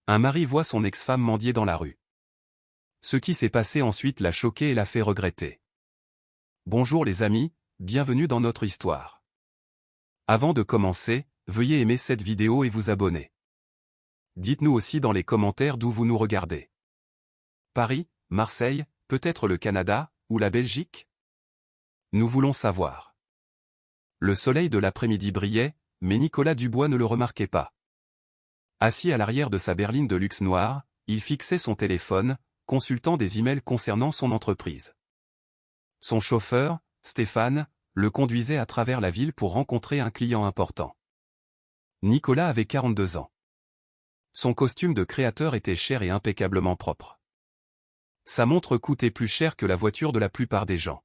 Un mari voit son ex-femme mendier dans la rue. Ce qui s'est passé ensuite l'a choqué et l'a fait regretter. Bonjour les amis, bienvenue dans notre histoire. Avant de commencer, veuillez aimer cette vidéo et vous abonner. Dites-nous aussi dans les commentaires d'où vous nous regardez. Paris, Marseille, peut-être le Canada, ou la Belgique? Nous voulons savoir. Le soleil de l'après-midi brillait, mais Nicolas Dubois ne le remarquait pas. Assis à l'arrière de sa berline de luxe noire, il fixait son téléphone, consultant des emails concernant son entreprise. Son chauffeur, Stéphane, le conduisait à travers la ville pour rencontrer un client important. Nicolas avait 42 ans. Son costume de créateur était cher et impeccablement propre. Sa montre coûtait plus cher que la voiture de la plupart des gens.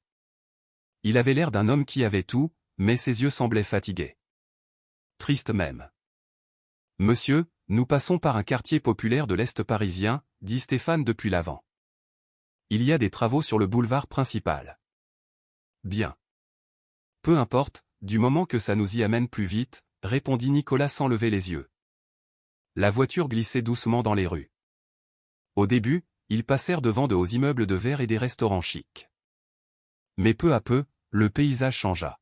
Il avait l'air d'un homme qui avait tout, mais ses yeux semblaient fatigués. Triste même. « Monsieur, nous passons par un quartier populaire de l'Est parisien, » dit Stéphane depuis l'avant. « Il y a des travaux sur le boulevard principal. » Bien. Peu importe, du moment que ça nous y amène plus vite, répondit Nicolas sans lever les yeux. La voiture glissait doucement dans les rues. Au début, ils passèrent devant de hauts immeubles de verre et des restaurants chics. Mais peu à peu, le paysage changea.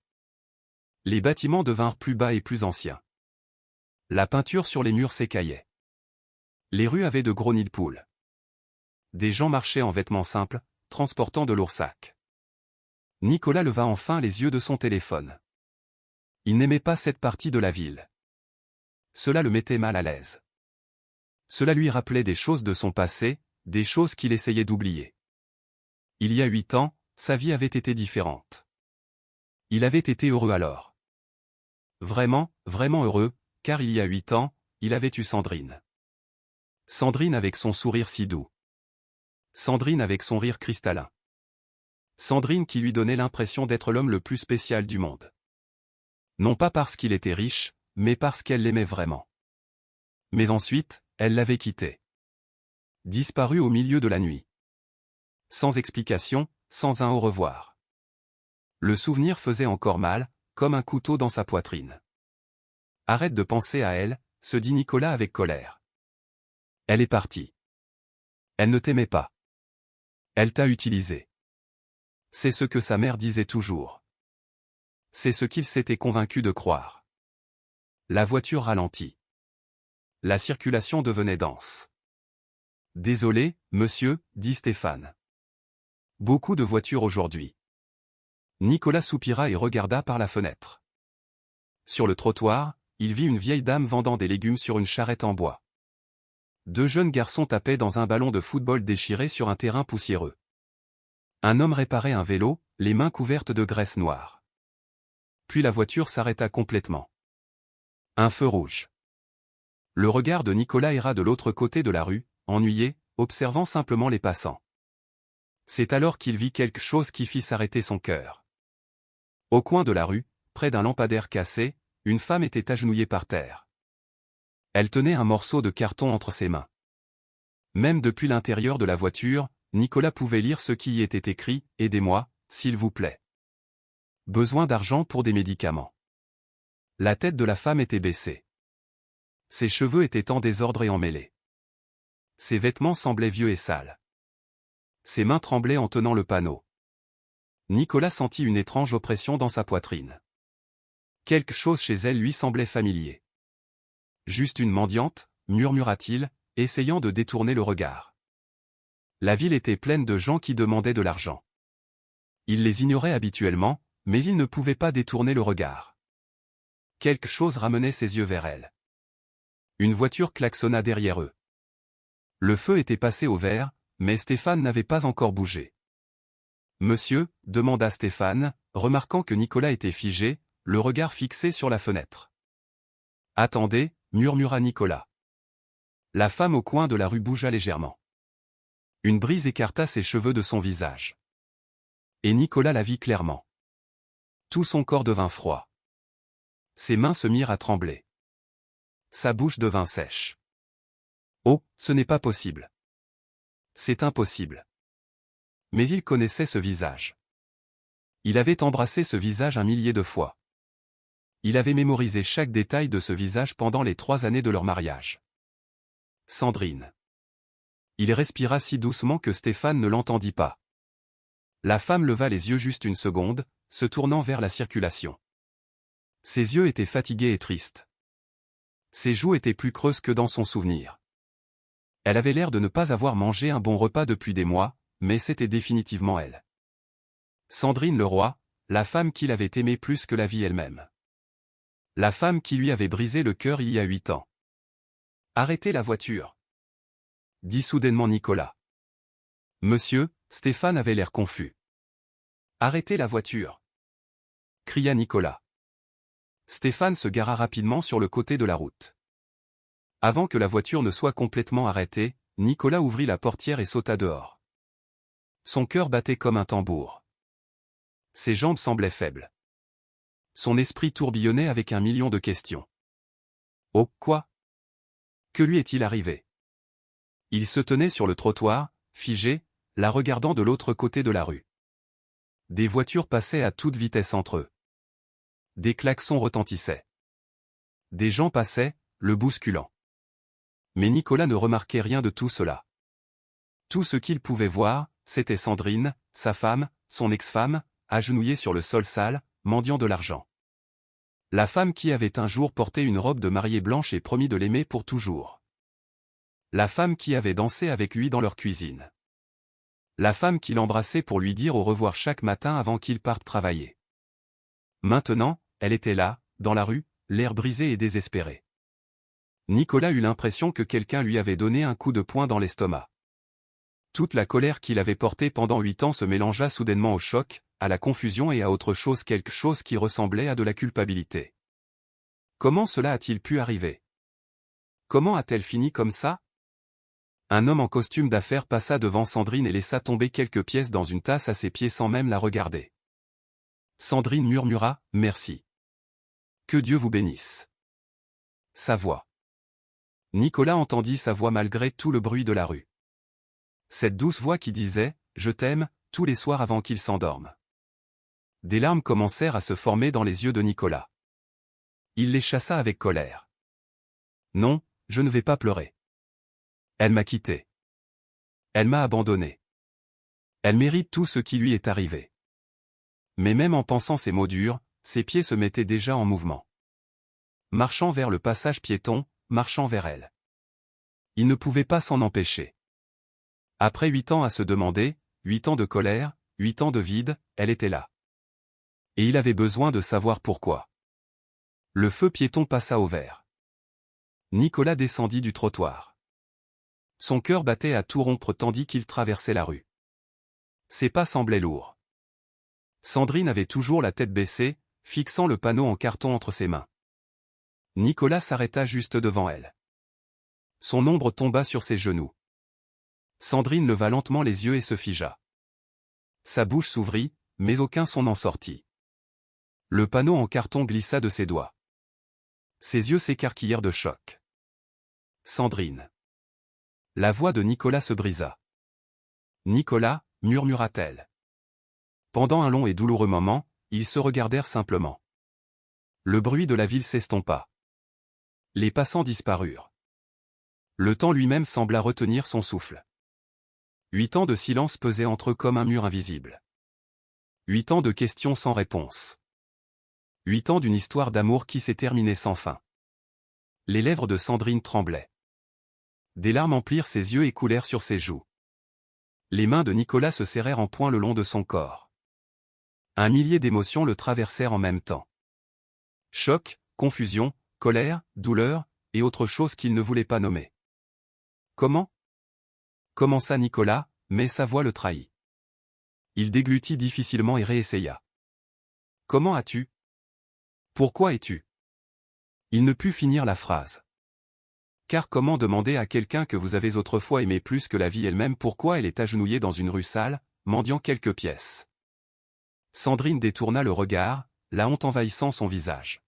Les bâtiments devinrent plus bas et plus anciens. La peinture sur les murs s'écaillait. Les rues avaient de gros nids de poules. Des gens marchaient en vêtements simples, transportant de lourds sacs. Nicolas leva enfin les yeux de son téléphone. Il n'aimait pas cette partie de la ville. Cela le mettait mal à l'aise. Cela lui rappelait des choses de son passé, des choses qu'il essayait d'oublier. Il y a 8 ans, sa vie avait été différente. Il avait été heureux alors. Vraiment, vraiment heureux, car il y a 8 ans, il avait eu Sandrine. Sandrine avec son sourire si doux. Sandrine avec son rire cristallin. Sandrine qui lui donnait l'impression d'être l'homme le plus spécial du monde. Non pas parce qu'il était riche, mais parce qu'elle l'aimait vraiment. Mais ensuite, elle l'avait quitté. Disparu au milieu de la nuit. Sans explication, sans un au revoir. Le souvenir faisait encore mal, comme un couteau dans sa poitrine. Arrête de penser à elle, se dit Nicolas avec colère. Elle est partie. Elle ne t'aimait pas. Elle t'a utilisé. C'est ce que sa mère disait toujours. C'est ce qu'il s'était convaincu de croire. La voiture ralentit. La circulation devenait dense. Désolé, monsieur, dit Stéphane. Beaucoup de voitures aujourd'hui. Nicolas soupira et regarda par la fenêtre. Sur le trottoir, il vit une vieille dame vendant des légumes sur une charrette en bois. 2 jeunes garçons tapaient dans un ballon de football déchiré sur un terrain poussiéreux. Un homme réparait un vélo, les mains couvertes de graisse noire. Puis la voiture s'arrêta complètement. Un feu rouge. Le regard de Nicolas erra de l'autre côté de la rue, ennuyé, observant simplement les passants. C'est alors qu'il vit quelque chose qui fit s'arrêter son cœur. Au coin de la rue, près d'un lampadaire cassé, une femme était agenouillée par terre. Elle tenait un morceau de carton entre ses mains. Même depuis l'intérieur de la voiture, Nicolas pouvait lire ce qui y était écrit, « Aidez-moi, s'il vous plaît. Besoin d'argent pour des médicaments. » La tête de la femme était baissée. Ses cheveux étaient en désordre et emmêlés. Ses vêtements semblaient vieux et sales. Ses mains tremblaient en tenant le panneau. Nicolas sentit une étrange oppression dans sa poitrine. Quelque chose chez elle lui semblait familier. Juste une mendiante, murmura-t-il, essayant de détourner le regard. La ville était pleine de gens qui demandaient de l'argent. Il les ignorait habituellement, mais il ne pouvait pas détourner le regard. Quelque chose ramenait ses yeux vers elle. Une voiture klaxonna derrière eux. Le feu était passé au vert, mais Stéphane n'avait pas encore bougé. « Monsieur » demanda Stéphane, remarquant que Nicolas était figé, le regard fixé sur la fenêtre. « Attendez » murmura Nicolas. La femme au coin de la rue bougea légèrement. Une brise écarta ses cheveux de son visage. Et Nicolas la vit clairement. Tout son corps devint froid. Ses mains se mirent à trembler. Sa bouche devint sèche. Oh, ce n'est pas possible. C'est impossible. Mais il connaissait ce visage. Il avait embrassé ce visage 1 millier de fois. Il avait mémorisé chaque détail de ce visage pendant les 3 années de leur mariage. Sandrine. Il respira si doucement que Stéphane ne l'entendit pas. La femme leva les yeux juste une seconde, se tournant vers la circulation. Ses yeux étaient fatigués et tristes. Ses joues étaient plus creuses que dans son souvenir. Elle avait l'air de ne pas avoir mangé un bon repas depuis des mois, mais c'était définitivement elle. Sandrine Leroy, la femme qu'il avait aimée plus que la vie elle-même. La femme qui lui avait brisé le cœur il y a 8 ans. Arrêtez la voiture, dit soudainement Nicolas. Monsieur, Stéphane avait l'air confus. Arrêtez la voiture, cria Nicolas. Stéphane se gara rapidement sur le côté de la route. Avant que la voiture ne soit complètement arrêtée, Nicolas ouvrit la portière et sauta dehors. Son cœur battait comme un tambour. Ses jambes semblaient faibles. Son esprit tourbillonnait avec 1 million de questions. Oh, quoi? Que lui est-il arrivé? Il se tenait sur le trottoir, figé, la regardant de l'autre côté de la rue. Des voitures passaient à toute vitesse entre eux. Des klaxons retentissaient. Des gens passaient, le bousculant. Mais Nicolas ne remarquait rien de tout cela. Tout ce qu'il pouvait voir, c'était Sandrine, sa femme, son ex-femme, agenouillée sur le sol sale, mendiant de l'argent. La femme qui avait un jour porté une robe de mariée blanche et promis de l'aimer pour toujours. La femme qui avait dansé avec lui dans leur cuisine. La femme qui l'embrassait pour lui dire au revoir chaque matin avant qu'il parte travailler. Maintenant, elle était là, dans la rue, l'air brisé et désespéré. Nicolas eut l'impression que quelqu'un lui avait donné un coup de poing dans l'estomac. Toute la colère qu'il avait portée pendant 8 ans se mélangea soudainement au choc, à la confusion et à autre chose, quelque chose qui ressemblait à de la culpabilité. Comment cela a-t-il pu arriver? Comment a-t-elle fini comme ça? Un homme en costume d'affaires passa devant Sandrine et laissa tomber quelques pièces dans une tasse à ses pieds sans même la regarder. Sandrine murmura « Merci. Que Dieu vous bénisse. » Sa voix. Nicolas entendit sa voix malgré tout le bruit de la rue. Cette douce voix qui disait « Je t'aime » tous les soirs avant qu'il s'endorme. Des larmes commencèrent à se former dans les yeux de Nicolas. Il les chassa avec colère. Non, je ne vais pas pleurer. Elle m'a quitté. Elle m'a abandonné. Elle mérite tout ce qui lui est arrivé. Mais même en pensant ces mots durs, ses pieds se mettaient déjà en mouvement. Marchant vers le passage piéton, marchant vers elle. Il ne pouvait pas s'en empêcher. Après 8 ans à se demander, 8 ans de colère, 8 ans de vide, elle était là. Et il avait besoin de savoir pourquoi. Le feu piéton passa au vert. Nicolas descendit du trottoir. Son cœur battait à tout rompre tandis qu'il traversait la rue. Ses pas semblaient lourds. Sandrine avait toujours la tête baissée, fixant le panneau en carton entre ses mains. Nicolas s'arrêta juste devant elle. Son ombre tomba sur ses genoux. Sandrine leva lentement les yeux et se figea. Sa bouche s'ouvrit, mais aucun son n'en sortit. Le panneau en carton glissa de ses doigts. Ses yeux s'écarquillèrent de choc. Sandrine. La voix de Nicolas se brisa. Nicolas, murmura-t-elle. Pendant un long et douloureux moment, ils se regardèrent simplement. Le bruit de la ville s'estompa. Les passants disparurent. Le temps lui-même sembla retenir son souffle. 8 ans de silence pesaient entre eux comme un mur invisible. 8 ans de questions sans réponse. 8 ans d'une histoire d'amour qui s'est terminée sans fin. Les lèvres de Sandrine tremblaient. Des larmes emplirent ses yeux et coulèrent sur ses joues. Les mains de Nicolas se serrèrent en poing le long de son corps. 1 millier d'émotions le traversèrent en même temps. Choc, confusion, colère, douleur, et autre chose qu'il ne voulait pas nommer. Comment? Commença Nicolas, mais sa voix le trahit. Il déglutit difficilement et réessaya. Comment as-tu? Pourquoi es-tu? Il ne put finir la phrase. Car comment demander à quelqu'un que vous avez autrefois aimé plus que la vie elle-même pourquoi elle est agenouillée dans une rue sale, mendiant quelques pièces? Sandrine détourna le regard, la honte envahissant son visage.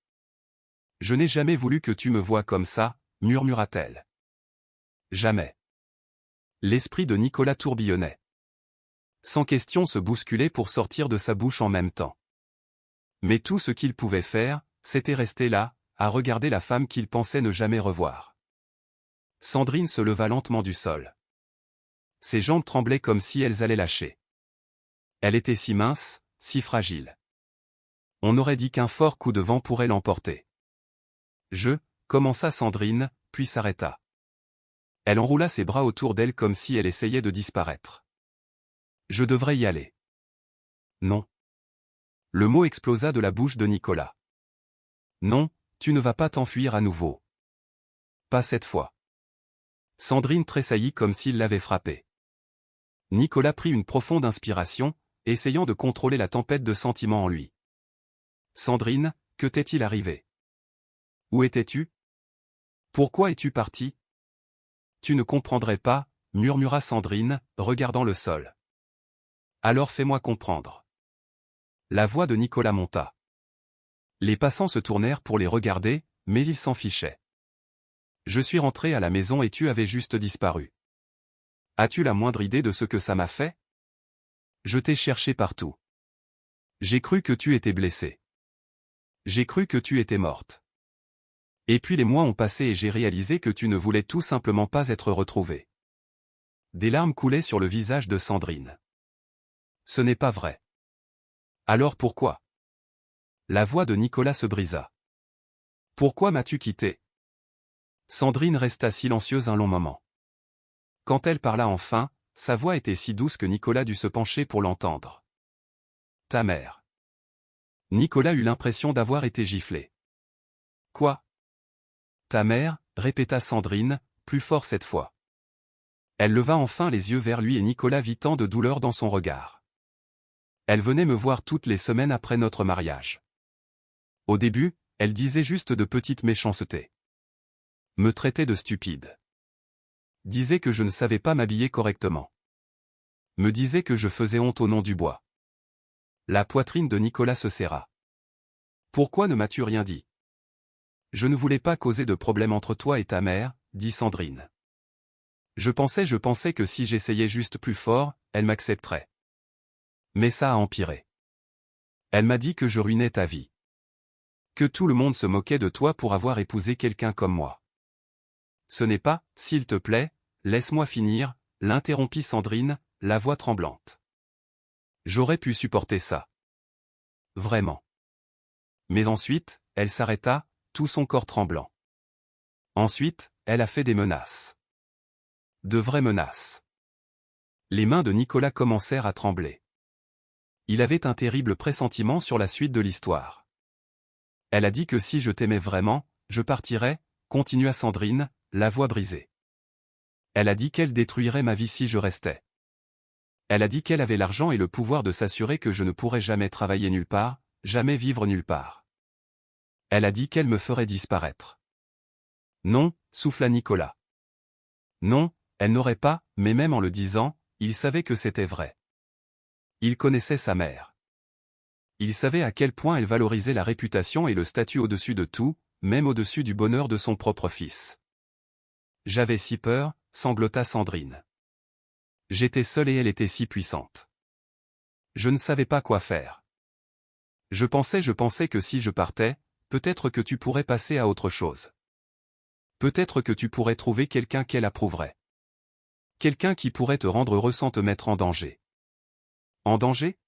Je n'ai jamais voulu que tu me voies comme ça, murmura-t-elle. Jamais. L'esprit de Nicolas tourbillonnait. Sans question se bousculait pour sortir de sa bouche en même temps. Mais tout ce qu'il pouvait faire, c'était rester là, à regarder la femme qu'il pensait ne jamais revoir. Sandrine se leva lentement du sol. Ses jambes tremblaient comme si elles allaient lâcher. Elle était si mince, si fragile. On aurait dit qu'un fort coup de vent pourrait l'emporter. Commença Sandrine, puis s'arrêta. Elle enroula ses bras autour d'elle comme si elle essayait de disparaître. Je devrais y aller. Non. Le mot explosa de la bouche de Nicolas. Non, tu ne vas pas t'enfuir à nouveau. Pas cette fois. Sandrine tressaillit comme s'il l'avait frappée. Nicolas prit une profonde inspiration, essayant de contrôler la tempête de sentiments en lui. Sandrine, que t'est-il arrivé? Où étais-tu? Pourquoi es-tu partie? Tu ne comprendrais pas, murmura Sandrine, regardant le sol. Alors fais-moi comprendre. La voix de Nicolas monta. Les passants se tournèrent pour les regarder, mais ils s'en fichaient. Je suis rentré à la maison et tu avais juste disparu. As-tu la moindre idée de ce que ça m'a fait? Je t'ai cherché partout. J'ai cru que tu étais blessée. J'ai cru que tu étais morte. Et puis les mois ont passé et j'ai réalisé que tu ne voulais tout simplement pas être retrouvée. Des larmes coulaient sur le visage de Sandrine. Ce n'est pas vrai. Alors pourquoi? La voix de Nicolas se brisa. Pourquoi m'as-tu quitté? Sandrine resta silencieuse un long moment. Quand elle parla enfin, sa voix était si douce que Nicolas dut se pencher pour l'entendre. Ta mère. Nicolas eut l'impression d'avoir été giflé. Quoi? Ta mère, répéta Sandrine, plus fort cette fois. Elle leva enfin les yeux vers lui et Nicolas vit tant de douleur dans son regard. Elle venait me voir toutes les semaines après notre mariage. Au début, elle disait juste de petites méchancetés. Me traitait de stupide. Disait que je ne savais pas m'habiller correctement. Me disait que je faisais honte au nom du bois. La poitrine de Nicolas se serra. Pourquoi ne m'as-tu rien dit? Je ne voulais pas causer de problème entre toi et ta mère, dit Sandrine. Je pensais que si j'essayais juste plus fort, elle m'accepterait. Mais ça a empiré. Elle m'a dit que je ruinais ta vie. Que tout le monde se moquait de toi pour avoir épousé quelqu'un comme moi. Ce n'est pas, s'il te plaît, laisse-moi finir, l'interrompit Sandrine, la voix tremblante. J'aurais pu supporter ça. Vraiment. Mais ensuite, elle s'arrêta, tout son corps tremblant. Ensuite, elle a fait des menaces. De vraies menaces. Les mains de Nicolas commencèrent à trembler. Il avait un terrible pressentiment sur la suite de l'histoire. Elle a dit que si je t'aimais vraiment, je partirais, continua Sandrine, la voix brisée. Elle a dit qu'elle détruirait ma vie si je restais. Elle a dit qu'elle avait l'argent et le pouvoir de s'assurer que je ne pourrais jamais travailler nulle part, jamais vivre nulle part. Elle a dit qu'elle me ferait disparaître. Non, souffla Nicolas. Non, elle n'aurait pas, mais même en le disant, il savait que c'était vrai. Il connaissait sa mère. Il savait à quel point elle valorisait la réputation et le statut au-dessus de tout, même au-dessus du bonheur de son propre fils. J'avais si peur, sanglota Sandrine. J'étais seule et elle était si puissante. Je ne savais pas quoi faire. Je pensais que si je partais, peut-être que tu pourrais passer à autre chose. Peut-être que tu pourrais trouver quelqu'un qu'elle approuverait. Quelqu'un qui pourrait te rendre heureux sans te mettre en danger. En danger?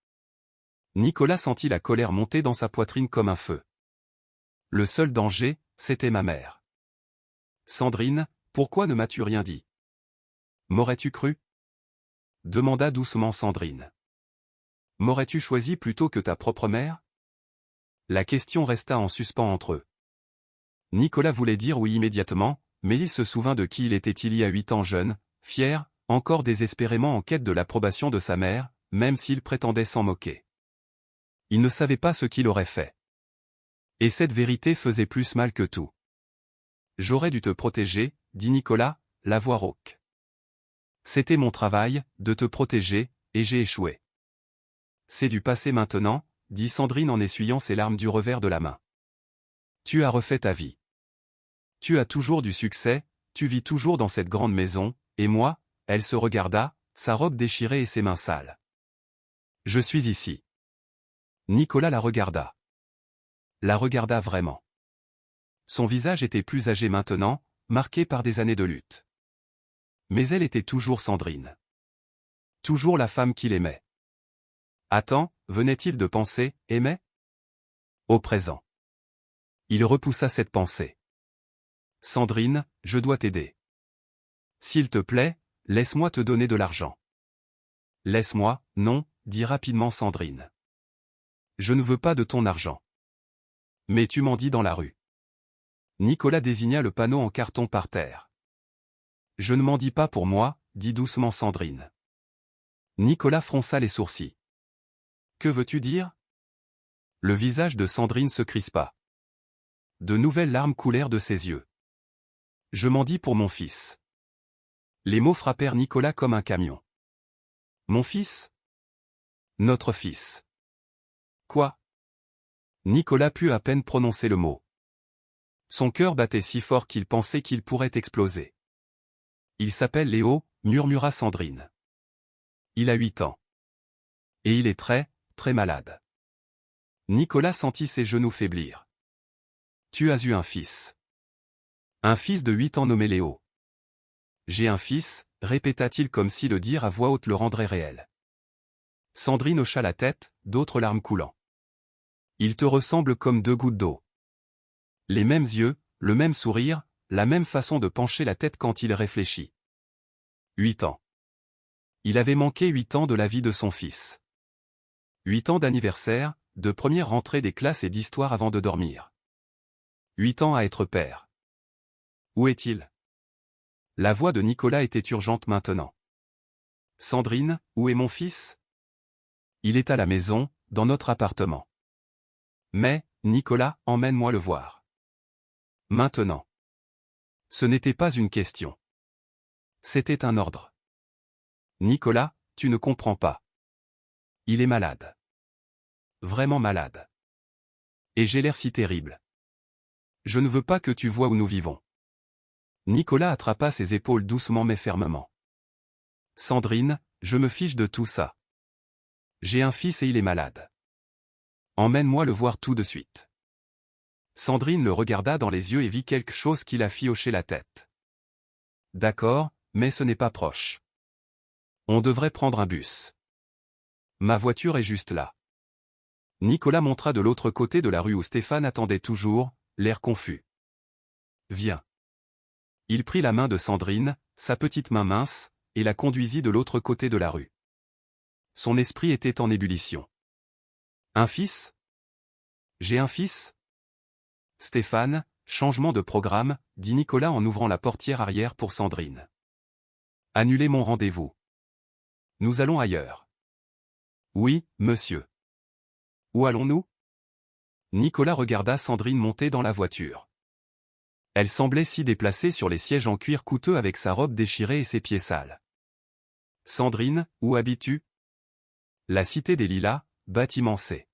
Nicolas sentit la colère monter dans sa poitrine comme un feu. Le seul danger, c'était ma mère. Sandrine, pourquoi ne m'as-tu rien dit? M'aurais-tu cru? Demanda doucement Sandrine. M'aurais-tu choisi plutôt que ta propre mère? La question resta en suspens entre eux. Nicolas voulait dire oui immédiatement, mais il se souvint de qui il était il y a 8 ans jeune, fier, encore désespérément en quête de l'approbation de sa mère, même s'il prétendait s'en moquer. Il ne savait pas ce qu'il aurait fait. Et cette vérité faisait plus mal que tout. J'aurais dû te protéger, dit Nicolas, la voix rauque. C'était mon travail, de te protéger, et j'ai échoué. C'est du passé maintenant, dit Sandrine en essuyant ses larmes du revers de la main. Tu as refait ta vie. Tu as toujours du succès, tu vis toujours dans cette grande maison, et moi, elle se regarda, sa robe déchirée et ses mains sales. Je suis ici. Nicolas la regarda. La regarda vraiment. Son visage était plus âgé maintenant, marquée par des années de lutte. Mais elle était toujours Sandrine. Toujours la femme qu'il aimait. Attends, venait-il de penser, aimait? Au présent. Il repoussa cette pensée. Sandrine, je dois t'aider. S'il te plaît, laisse-moi te donner de l'argent. Laisse-moi, non, dit rapidement Sandrine. Je ne veux pas de ton argent. Mais tu m'en dis dans la rue. Nicolas désigna le panneau en carton par terre. Je ne m'en dis pas pour moi, dit doucement Sandrine. Nicolas fronça les sourcils. Que veux-tu dire? Le visage de Sandrine se crispa. De nouvelles larmes coulèrent de ses yeux. Je m'en dis pour mon fils. Les mots frappèrent Nicolas comme un camion. Mon fils? Notre fils. Quoi? Nicolas put à peine prononcer le mot. Son cœur battait si fort qu'il pensait qu'il pourrait exploser. Il s'appelle Léo, murmura Sandrine. Il a 8 ans. Et il est très, très malade. Nicolas sentit ses genoux faiblir. Tu as eu un fils. Un fils de 8 ans nommé Léo. J'ai un fils, répéta-t-il comme si le dire à voix haute le rendrait réel. Sandrine hocha la tête, d'autres larmes coulant. Il te ressemble comme 2 gouttes d'eau. Les mêmes yeux, le même sourire, la même façon de pencher la tête quand il réfléchit. 8 ans. Il avait manqué 8 ans de la vie de son fils. 8 ans d'anniversaire, de première rentrée des classes et d'histoire avant de dormir. 8 ans à être père. Où est-il? La voix de Nicolas était urgente maintenant. Sandrine, où est mon fils? Il est à la maison, dans notre appartement. Mais, Nicolas, emmène-moi le voir. Maintenant. Ce n'était pas une question. C'était un ordre. Nicolas, tu ne comprends pas. Il est malade. Vraiment malade. Et j'ai l'air si terrible. Je ne veux pas que tu vois où nous vivons. Nicolas attrapa ses épaules doucement mais fermement. Sandrine, je me fiche de tout ça. J'ai un fils et il est malade. Emmène-moi le voir tout de suite. Sandrine le regarda dans les yeux et vit quelque chose qui la fit hocher la tête. D'accord, mais ce n'est pas proche. On devrait prendre un bus. Ma voiture est juste là. Nicolas montra de l'autre côté de la rue où Stéphane attendait toujours, l'air confus. Viens. Il prit la main de Sandrine, sa petite main mince, et la conduisit de l'autre côté de la rue. Son esprit était en ébullition. Un fils? J'ai un fils? Stéphane, changement de programme, dit Nicolas en ouvrant la portière arrière pour Sandrine. Annulez mon rendez-vous. Nous allons ailleurs. Oui, monsieur. Où allons-nous? Nicolas regarda Sandrine monter dans la voiture. Elle semblait si déplacée sur les sièges en cuir coûteux avec sa robe déchirée et ses pieds sales. Sandrine, où habites-tu? La cité des Lilas, bâtiment C.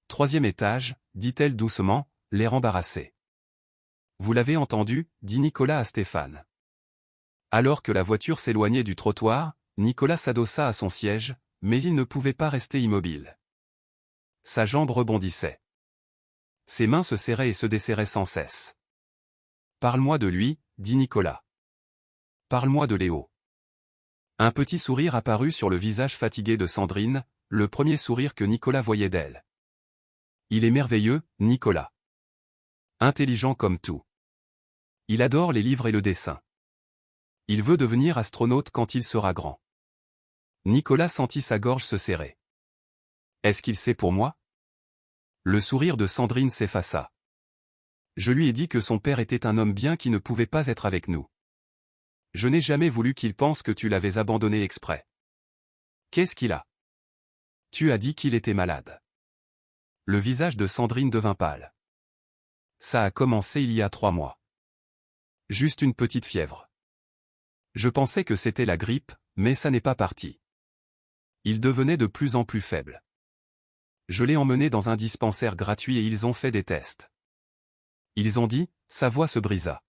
3e étage, dit-elle doucement, l'air embarrassé. Vous l'avez entendu, dit Nicolas à Stéphane. Alors que la voiture s'éloignait du trottoir, Nicolas s'adossa à son siège, mais il ne pouvait pas rester immobile. Sa jambe rebondissait. Ses mains se serraient et se desserraient sans cesse. Parle-moi de lui, dit Nicolas. Parle-moi de Léo. Un petit sourire apparut sur le visage fatigué de Sandrine, le premier sourire que Nicolas voyait d'elle. Il est merveilleux, Nicolas. Intelligent comme tout. Il adore les livres et le dessin. Il veut devenir astronaute quand il sera grand. Nicolas sentit sa gorge se serrer. Est-ce qu'il sait pour moi? Le sourire de Sandrine s'effaça. Je lui ai dit que son père était un homme bien qui ne pouvait pas être avec nous. Je n'ai jamais voulu qu'il pense que tu l'avais abandonné exprès. Qu'est-ce qu'il a? Tu as dit qu'il était malade. Le visage de Sandrine devint pâle. Ça a commencé il y a 3 mois. Juste une petite fièvre. Je pensais que c'était la grippe, mais ça n'est pas parti. Il devenait de plus en plus faible. Je l'ai emmené dans un dispensaire gratuit et ils ont fait des tests. Ils ont dit, sa voix se brisa.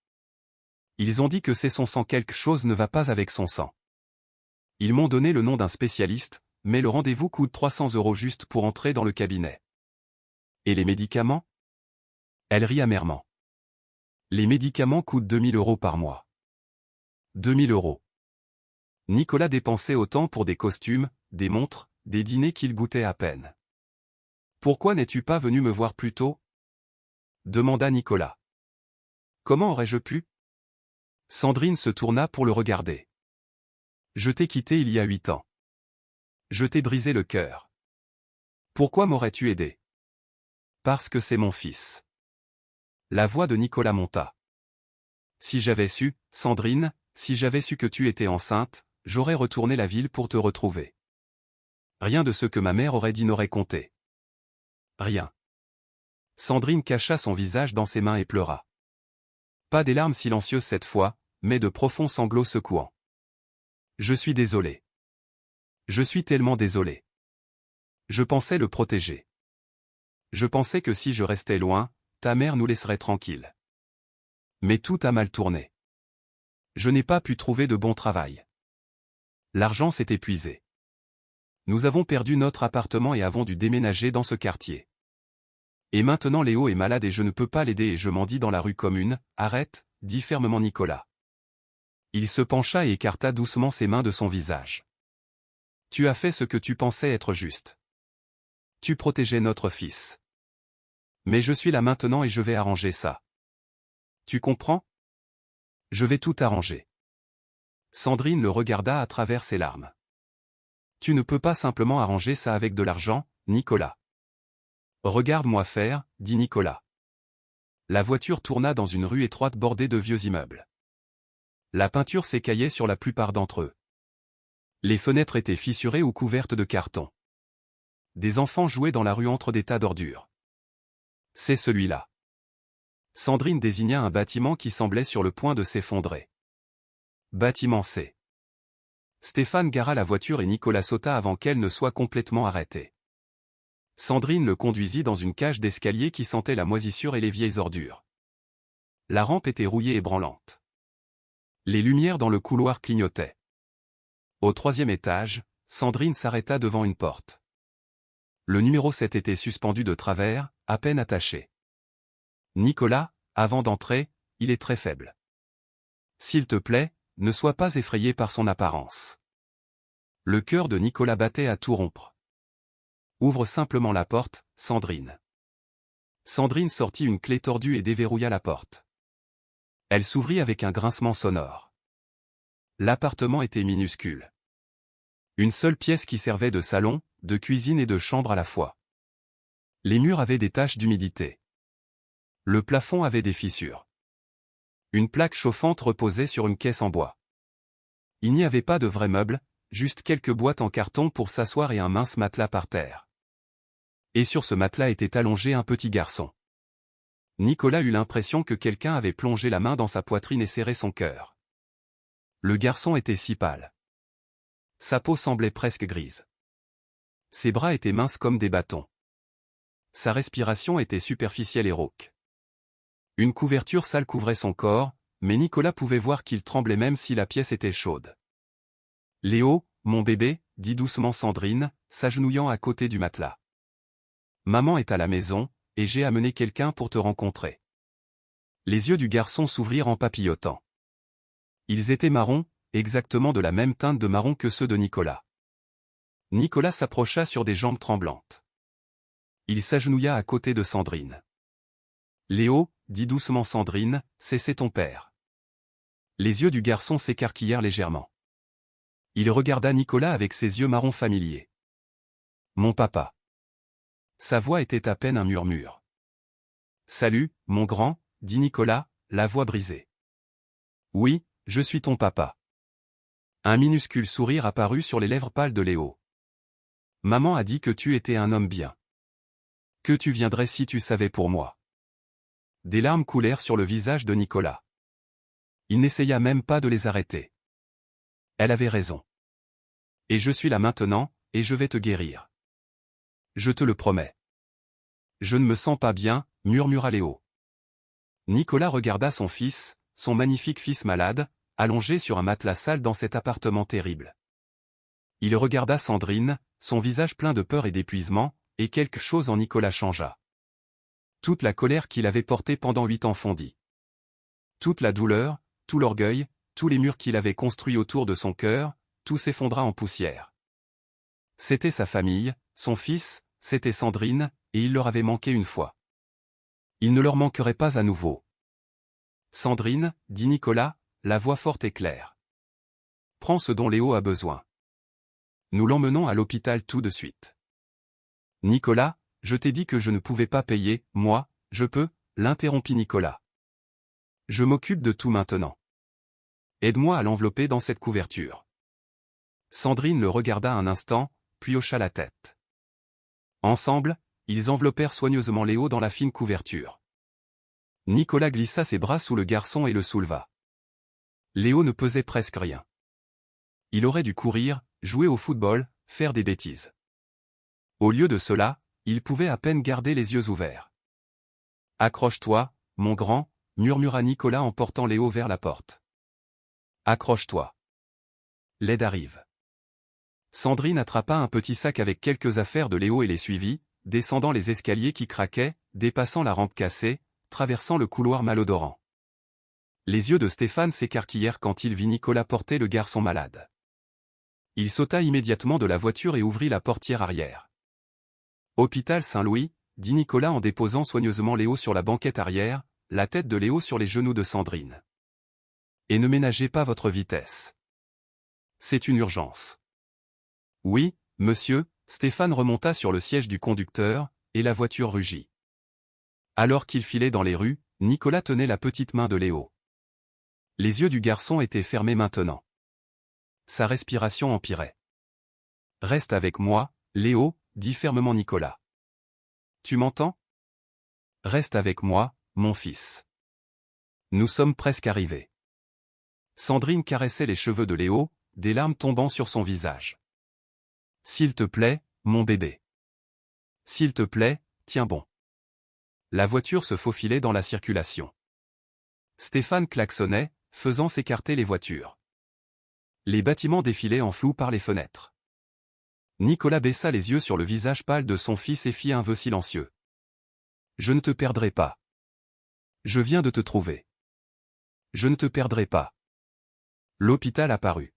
Ils ont dit que c'est son sang, quelque chose ne va pas avec son sang. Ils m'ont donné le nom d'un spécialiste, mais le rendez-vous coûte 300 € juste pour entrer dans le cabinet. Et les médicaments? Elle rit amèrement. Les médicaments coûtent 2000 € par mois. 2000 €. Nicolas dépensait autant pour des costumes, des montres, des dîners qu'il goûtait à peine. Pourquoi n'es-tu pas venu me voir plus tôt? Demanda Nicolas. Comment aurais-je pu? Sandrine se tourna pour le regarder. Je t'ai quitté il y a 8 ans. Je t'ai brisé le cœur. Pourquoi m'aurais-tu aidé? Parce que c'est mon fils. La voix de Nicolas monta. Si j'avais su, Sandrine, si j'avais su que tu étais enceinte, j'aurais retourné la ville pour te retrouver. Rien de ce que ma mère aurait dit n'aurait compté. Rien. Sandrine cacha son visage dans ses mains et pleura. Pas des larmes silencieuses cette fois, mais de profonds sanglots secouants. Je suis désolé. Je suis tellement désolé. Je pensais le protéger. Je pensais que si je restais loin, ta mère nous laisserait tranquilles. Mais tout a mal tourné. Je n'ai pas pu trouver de bon travail. L'argent s'est épuisé. Nous avons perdu notre appartement et avons dû déménager dans ce quartier. Et maintenant Léo est malade et je ne peux pas l'aider et je mendie dans la rue commune. Arrête, dit fermement Nicolas. Il se pencha et écarta doucement ses mains de son visage. Tu as fait ce que tu pensais être juste. Tu protégeais notre fils. Mais je suis là maintenant et je vais arranger ça. Tu comprends? Je vais tout arranger. Sandrine le regarda à travers ses larmes. Tu ne peux pas simplement arranger ça avec de l'argent, Nicolas. Regarde-moi faire, dit Nicolas. La voiture tourna dans une rue étroite bordée de vieux immeubles. La peinture s'écaillait sur la plupart d'entre eux. Les fenêtres étaient fissurées ou couvertes de carton. Des enfants jouaient dans la rue entre des tas d'ordures. C'est celui-là. Sandrine désigna un bâtiment qui semblait sur le point de s'effondrer. Bâtiment C. Stéphane gara la voiture et Nicolas sauta avant qu'elle ne soit complètement arrêtée. Sandrine le conduisit dans une cage d'escalier qui sentait la moisissure et les vieilles ordures. La rampe était rouillée et branlante. Les lumières dans le couloir clignotaient. Au 3e étage, Sandrine s'arrêta devant une porte. Le numéro 7 était suspendu de travers, à peine attaché. Nicolas, avant d'entrer, il est très faible. S'il te plaît, ne sois pas effrayé par son apparence. Le cœur de Nicolas battait à tout rompre. Ouvre simplement la porte, Sandrine. Sandrine sortit une clé tordue et déverrouilla la porte. Elle s'ouvrit avec un grincement sonore. L'appartement était minuscule. Une seule pièce qui servait de salon, de cuisine et de chambre à la fois. Les murs avaient des taches d'humidité. Le plafond avait des fissures. Une plaque chauffante reposait sur une caisse en bois. Il n'y avait pas de vrais meubles, juste quelques boîtes en carton pour s'asseoir et un mince matelas par terre. Et sur ce matelas était allongé un petit garçon. Nicolas eut l'impression que quelqu'un avait plongé la main dans sa poitrine et serré son cœur. Le garçon était si pâle. Sa peau semblait presque grise. Ses bras étaient minces comme des bâtons. Sa respiration était superficielle et rauque. Une couverture sale couvrait son corps, mais Nicolas pouvait voir qu'il tremblait même si la pièce était chaude. « Léo, mon bébé, » dit doucement Sandrine, s'agenouillant à côté du matelas. « Maman est à la maison, et j'ai amené quelqu'un pour te rencontrer. » Les yeux du garçon s'ouvrirent en papillotant. Ils étaient marrons, exactement de la même teinte de marron que ceux de Nicolas. Nicolas s'approcha sur des jambes tremblantes. Il s'agenouilla à côté de Sandrine. « Léo, » dit doucement Sandrine, « c'est ton père. » Les yeux du garçon s'écarquillèrent légèrement. Il regarda Nicolas avec ses yeux marrons familiers. « Mon papa. » Sa voix était à peine un murmure. « Salut, mon grand, » dit Nicolas, la voix brisée. « Oui, je suis ton papa. » Un minuscule sourire apparut sur les lèvres pâles de Léo. « Maman a dit que tu étais un homme bien. Que tu viendrais si tu savais pour moi. » Des larmes coulèrent sur le visage de Nicolas. Il n'essaya même pas de les arrêter. Elle avait raison. « Et je suis là maintenant, et je vais te guérir. Je te le promets. »« Je ne me sens pas bien, » murmura Léo. Nicolas regarda son fils, son magnifique fils malade, allongé sur un matelas sale dans cet appartement terrible. Il regarda Sandrine, son visage plein de peur et d'épuisement, et quelque chose en Nicolas changea. Toute la colère qu'il avait portée pendant 8 ans fondit. Toute la douleur, tout l'orgueil, tous les murs qu'il avait construits autour de son cœur, tout s'effondra en poussière. C'était sa famille, son fils, c'était Sandrine, et il leur avait manqué une fois. Il ne leur manquerait pas à nouveau. Sandrine, dit Nicolas, la voix forte et claire. Prends ce dont Léo a besoin. Nous l'emmenons à l'hôpital tout de suite. Nicolas, je t'ai dit que je ne pouvais pas payer, moi, je peux, l'interrompit Nicolas. Je m'occupe de tout maintenant. Aide-moi à l'envelopper dans cette couverture. Sandrine le regarda un instant, puis hocha la tête. Ensemble, ils enveloppèrent soigneusement Léo dans la fine couverture. Nicolas glissa ses bras sous le garçon et le souleva. Léo ne pesait presque rien. Il aurait dû courir, jouer au football, faire des bêtises. Au lieu de cela, il pouvait à peine garder les yeux ouverts. « Accroche-toi, mon grand », murmura Nicolas en portant Léo vers la porte. « Accroche-toi. L'aide arrive. » Sandrine attrapa un petit sac avec quelques affaires de Léo et les suivit, descendant les escaliers qui craquaient, dépassant la rampe cassée, traversant le couloir malodorant. Les yeux de Stéphane s'écarquillèrent quand il vit Nicolas porter le garçon malade. Il sauta immédiatement de la voiture et ouvrit la portière arrière. « Hôpital Saint-Louis », dit Nicolas en déposant soigneusement Léo sur la banquette arrière, la tête de Léo sur les genoux de Sandrine. « Et ne ménagez pas votre vitesse. C'est une urgence. » « Oui, monsieur », Stéphane remonta sur le siège du conducteur, et la voiture rugit. Alors qu'il filait dans les rues, Nicolas tenait la petite main de Léo. Les yeux du garçon étaient fermés maintenant. Sa respiration empirait. « Reste avec moi, Léo », dit fermement Nicolas. « Tu m'entends ? Reste avec moi, mon fils. Nous sommes presque arrivés. » Sandrine caressait les cheveux de Léo, des larmes tombant sur son visage. « S'il te plaît, mon bébé. S'il te plaît, tiens bon. » La voiture se faufilait dans la circulation. Stéphane klaxonnait, faisant s'écarter les voitures. Les bâtiments défilaient en flou par les fenêtres. Nicolas baissa les yeux sur le visage pâle de son fils et fit un vœu silencieux. « Je ne te perdrai pas. Je viens de te trouver. Je ne te perdrai pas. » L'hôpital apparut.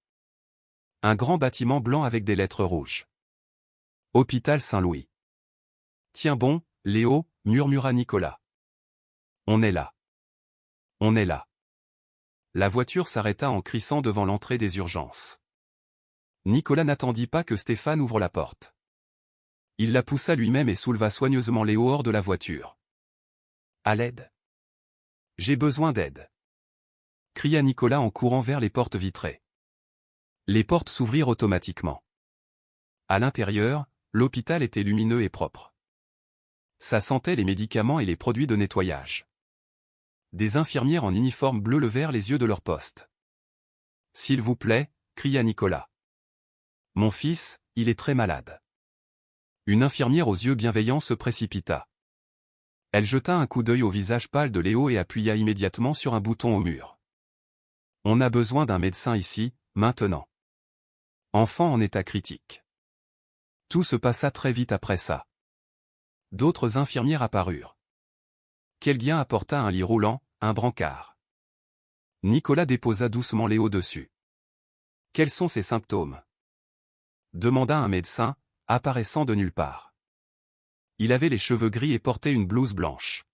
Un grand bâtiment blanc avec des lettres rouges. « Hôpital Saint-Louis. »« Tiens bon, Léo », murmura Nicolas. « On est là. On est là. » La voiture s'arrêta en crissant devant l'entrée des urgences. Nicolas n'attendit pas que Stéphane ouvre la porte. Il la poussa lui-même et souleva soigneusement Léo hors de la voiture. « À l'aide. J'ai besoin d'aide » cria Nicolas en courant vers les portes vitrées. Les portes s'ouvrirent automatiquement. À l'intérieur, l'hôpital était lumineux et propre. Ça sentait les médicaments et les produits de nettoyage. Des infirmières en uniforme bleu levèrent les yeux de leur poste. « S'il vous plaît », cria Nicolas. « Mon fils, il est très malade. » Une infirmière aux yeux bienveillants se précipita. Elle jeta un coup d'œil au visage pâle de Léo et appuya immédiatement sur un bouton au mur. « On a besoin d'un médecin ici, maintenant. Enfant en état critique. » Tout se passa très vite après ça. D'autres infirmières apparurent. Quelqu'un apporta un lit roulant, un brancard. Nicolas déposa doucement Léo dessus. « Quels sont ses symptômes ?» demanda un médecin, apparaissant de nulle part. Il avait les cheveux gris et portait une blouse blanche.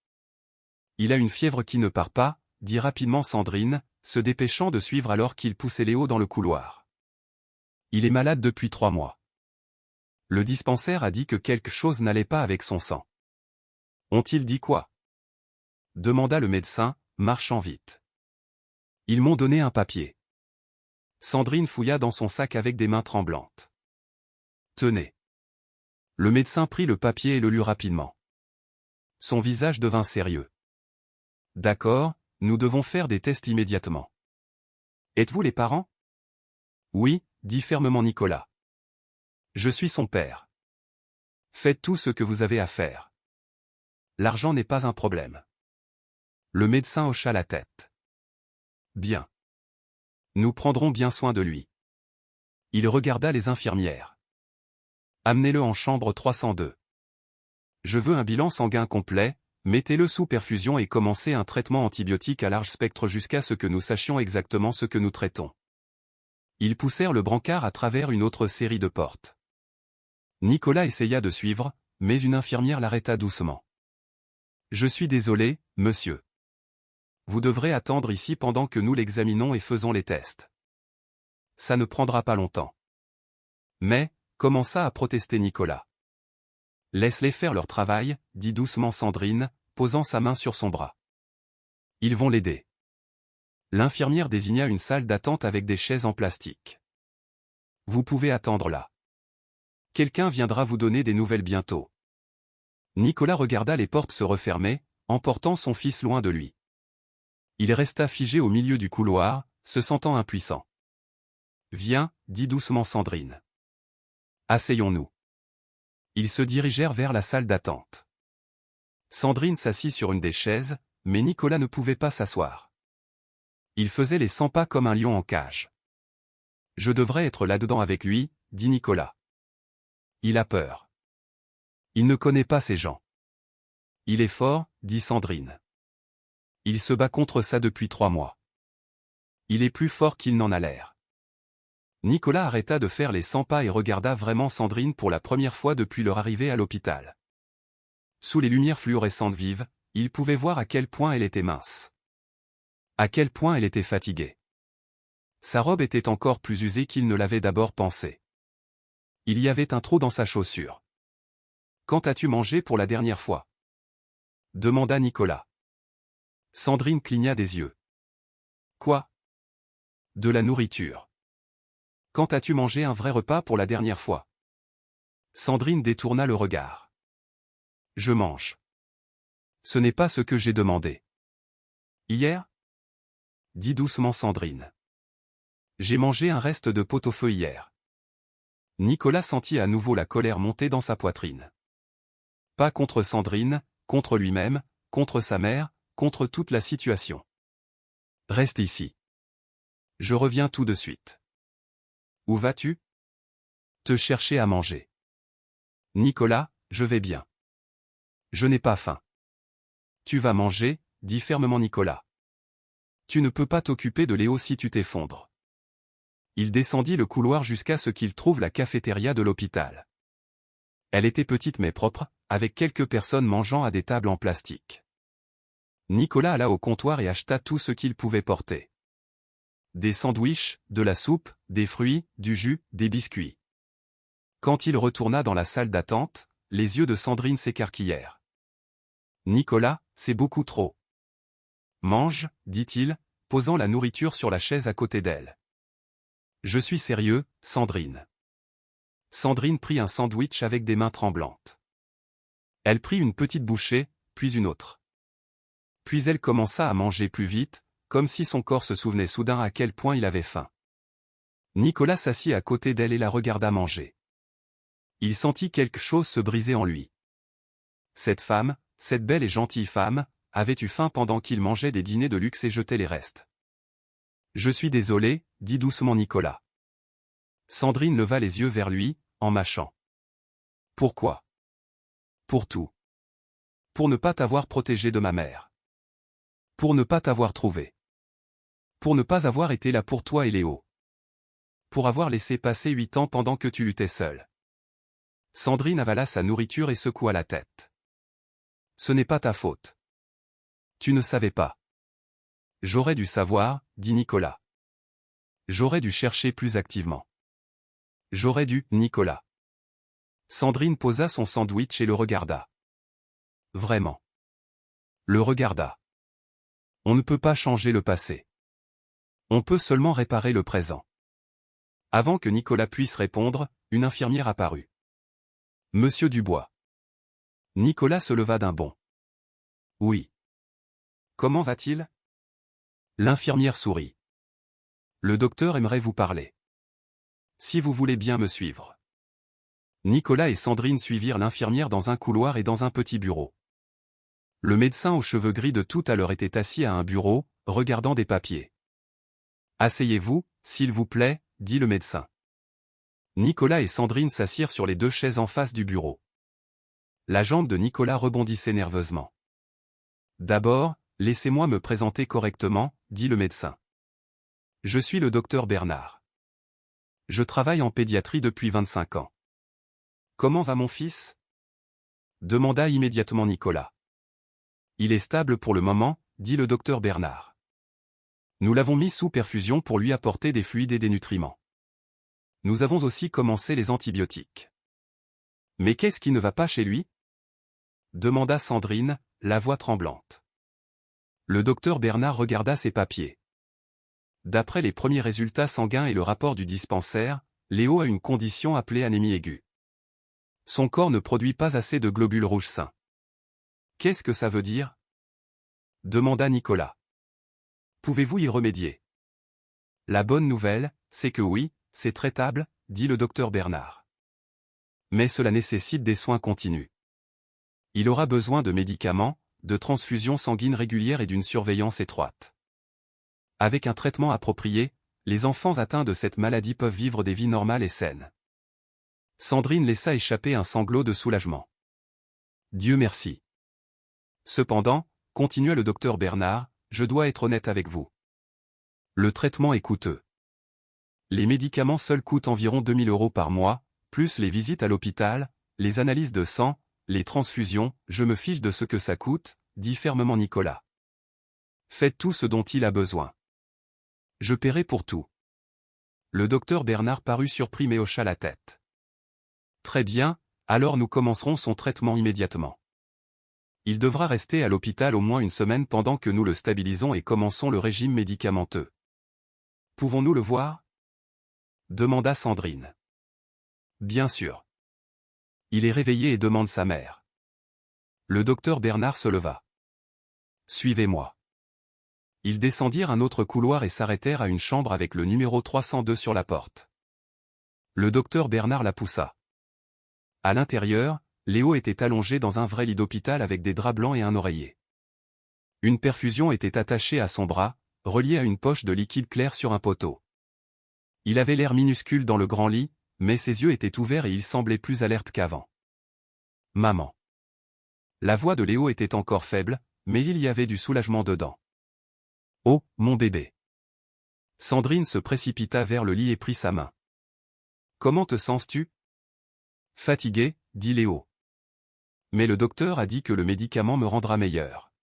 « Il a une fièvre qui ne part pas », dit rapidement Sandrine, se dépêchant de suivre alors qu'il poussait Léo dans le couloir. « Il est malade depuis 3 mois. Le dispensaire a dit que quelque chose n'allait pas avec son sang. »« Ont-ils dit quoi ?» demanda le médecin, marchant vite. « Ils m'ont donné un papier. » Sandrine fouilla dans son sac avec des mains tremblantes. « Tenez. » Le médecin prit le papier et le lut rapidement. Son visage devint sérieux. « D'accord, nous devons faire des tests immédiatement. »« Êtes-vous les parents ?» ?»« Oui, » dit fermement Nicolas. « Je suis son père. »« Faites tout ce que vous avez à faire. L'argent n'est pas un problème. » Le médecin hocha la tête. « Bien. Nous prendrons bien soin de lui. » Il regarda les infirmières. « Amenez-le en chambre 302. Je veux un bilan sanguin complet, mettez-le sous perfusion et commencez un traitement antibiotique à large spectre jusqu'à ce que nous sachions exactement ce que nous traitons. Ils poussèrent le brancard à travers une autre série de portes. Nicolas essaya de suivre, mais une infirmière l'arrêta doucement. « Je suis désolé, monsieur. Vous devrez attendre ici pendant que nous l'examinons et faisons les tests. Ça ne prendra pas longtemps. » Mais, commença à protester Nicolas. « Laisse-les faire leur travail, » dit doucement Sandrine, posant sa main sur son bras. « Ils vont l'aider. » L'infirmière désigna une salle d'attente avec des chaises en plastique. « Vous pouvez attendre là. Quelqu'un viendra vous donner des nouvelles bientôt. » Nicolas regarda les portes se refermer, emportant son fils loin de lui. Il resta figé au milieu du couloir, se sentant impuissant. « Viens, » dit doucement Sandrine. « Asseyons-nous. » Ils se dirigèrent vers la salle d'attente. Sandrine s'assit sur une des chaises, mais Nicolas ne pouvait pas s'asseoir. Il faisait les 100 pas comme un lion en cage. « Je devrais être là-dedans avec lui, » dit Nicolas. « Il a peur. Il ne connaît pas ces gens. »« Il est fort, » dit Sandrine. « Il se bat contre ça depuis 3 mois. Il est plus fort qu'il n'en a l'air. » Nicolas arrêta de faire les 100 pas et regarda vraiment Sandrine pour la première fois depuis leur arrivée à l'hôpital. Sous les lumières fluorescentes vives, il pouvait voir à quel point elle était mince. À quel point elle était fatiguée. Sa robe était encore plus usée qu'il ne l'avait d'abord pensé. Il y avait un trou dans sa chaussure. « Quand as-tu mangé pour la dernière fois ?» demanda Nicolas. Sandrine cligna des yeux. « Quoi ? » De la nourriture. « Quand as-tu mangé un vrai repas pour la dernière fois ?» Sandrine détourna le regard. « Je mange. » Ce n'est pas ce que j'ai demandé. « Hier ?» dit doucement Sandrine. « J'ai mangé un reste de pot-au-feu hier. » Nicolas sentit à nouveau la colère monter dans sa poitrine. Pas contre Sandrine, contre lui-même, contre sa mère, contre toute la situation. « Reste ici. Je reviens tout de suite. »« Où vas-tu ?»« Te chercher à manger. »« Nicolas, je vais bien. Je n'ai pas faim. »« Tu vas manger, » dit fermement Nicolas. « Tu ne peux pas t'occuper de Léo si tu t'effondres. » Il descendit le couloir jusqu'à ce qu'il trouve la cafétéria de l'hôpital. Elle était petite mais propre, avec quelques personnes mangeant à des tables en plastique. Nicolas alla au comptoir et acheta tout ce qu'il pouvait porter. Des sandwichs, de la soupe, des fruits, du jus, des biscuits. Quand il retourna dans la salle d'attente, les yeux de Sandrine s'écarquillèrent. « Nicolas, c'est beaucoup trop. »« Mange, » dit-il, posant la nourriture sur la chaise à côté d'elle. « Je suis sérieux, Sandrine. » Sandrine prit un sandwich avec des mains tremblantes. Elle prit une petite bouchée, puis une autre. Puis elle commença à manger plus vite, comme si son corps se souvenait soudain à quel point il avait faim. Nicolas s'assit à côté d'elle et la regarda manger. Il sentit quelque chose se briser en lui. Cette femme, cette belle et gentille femme, avait eu faim pendant qu'il mangeait des dîners de luxe et jetait les restes. « Je suis désolé, » dit doucement Nicolas. Sandrine leva les yeux vers lui, en mâchant. « Pourquoi ? » ?»« Pour tout. Pour ne pas t'avoir protégé de ma mère. Pour ne pas t'avoir trouvé. Pour ne pas avoir été là pour toi et Léo. Pour avoir laissé passer 8 ans pendant que tu luttais seul. » Sandrine avala sa nourriture et secoua la tête. « Ce n'est pas ta faute. Tu ne savais pas. »« J'aurais dû savoir, » dit Nicolas. « J'aurais dû chercher plus activement. »« J'aurais dû, Nicolas. » Sandrine posa son sandwich et le regarda. Vraiment. Le regarda. On ne peut pas changer le passé. On peut seulement réparer le présent. Avant que Nicolas puisse répondre, une infirmière apparut. « Monsieur Dubois. » Nicolas se leva d'un bond. « Oui. Comment va-t-il » L'infirmière sourit. « Le docteur aimerait vous parler. Si vous voulez bien me suivre. » Nicolas et Sandrine suivirent l'infirmière dans un couloir et dans un petit bureau. Le médecin aux cheveux gris de tout à l'heure était assis à un bureau, regardant des papiers. « Asseyez-vous, s'il vous plaît, » dit le médecin. Nicolas et Sandrine s'assirent sur les 2 chaises en face du bureau. La jambe de Nicolas rebondissait nerveusement. D'abord, laissez-moi me présenter correctement, dit le médecin. Je suis le docteur Bernard. Je travaille en pédiatrie depuis 25 ans. Comment va mon fils? Demanda immédiatement Nicolas. Il est stable pour le moment, dit le docteur Bernard. Nous l'avons mis sous perfusion pour lui apporter des fluides et des nutriments. Nous avons aussi commencé les antibiotiques. Mais qu'est-ce qui ne va pas chez lui? Demanda Sandrine, la voix tremblante. Le docteur Bernard regarda ses papiers. D'après les premiers résultats sanguins et le rapport du dispensaire, Léo a une condition appelée anémie aiguë. Son corps ne produit pas assez de globules rouges sains. Qu'est-ce que ça veut dire? Demanda Nicolas. Pouvez-vous y remédier? La bonne nouvelle, c'est que oui, c'est traitable, dit le docteur Bernard. Mais cela nécessite des soins continus. Il aura besoin de médicaments, de transfusions sanguines régulières et d'une surveillance étroite. Avec un traitement approprié, les enfants atteints de cette maladie peuvent vivre des vies normales et saines. Sandrine laissa échapper un sanglot de soulagement. Dieu merci. Cependant, continua le docteur Bernard, je dois être honnête avec vous. Le traitement est coûteux. Les médicaments seuls coûtent environ 2 000 € par mois, plus les visites à l'hôpital, les analyses de sang, les transfusions, je me fiche de ce que ça coûte, dit fermement Nicolas. Faites tout ce dont il a besoin. Je paierai pour tout. Le docteur Bernard parut surpris mais hocha la tête. Très bien, alors nous commencerons son traitement immédiatement. Il devra rester à l'hôpital au moins une semaine pendant que nous le stabilisons et commençons le régime médicamenteux. Pouvons-nous le voir? Demanda Sandrine. Bien sûr. Il est réveillé et demande sa mère. Le docteur Bernard se leva. Suivez-moi. Ils descendirent un autre couloir et s'arrêtèrent à une chambre avec le numéro 302 sur la porte. Le docteur Bernard la poussa. À l'intérieur, Léo était allongé dans un vrai lit d'hôpital avec des draps blancs et un oreiller. Une perfusion était attachée à son bras, reliée à une poche de liquide clair sur un poteau. Il avait l'air minuscule dans le grand lit, mais ses yeux étaient ouverts et il semblait plus alerte qu'avant. Maman. La voix de Léo était encore faible, mais il y avait du soulagement dedans. Oh, mon bébé. Sandrine se précipita vers le lit et prit sa main. Comment te sens-tu? Fatigué, dit Léo. Mais le docteur a dit que le médicament me rendra meilleur.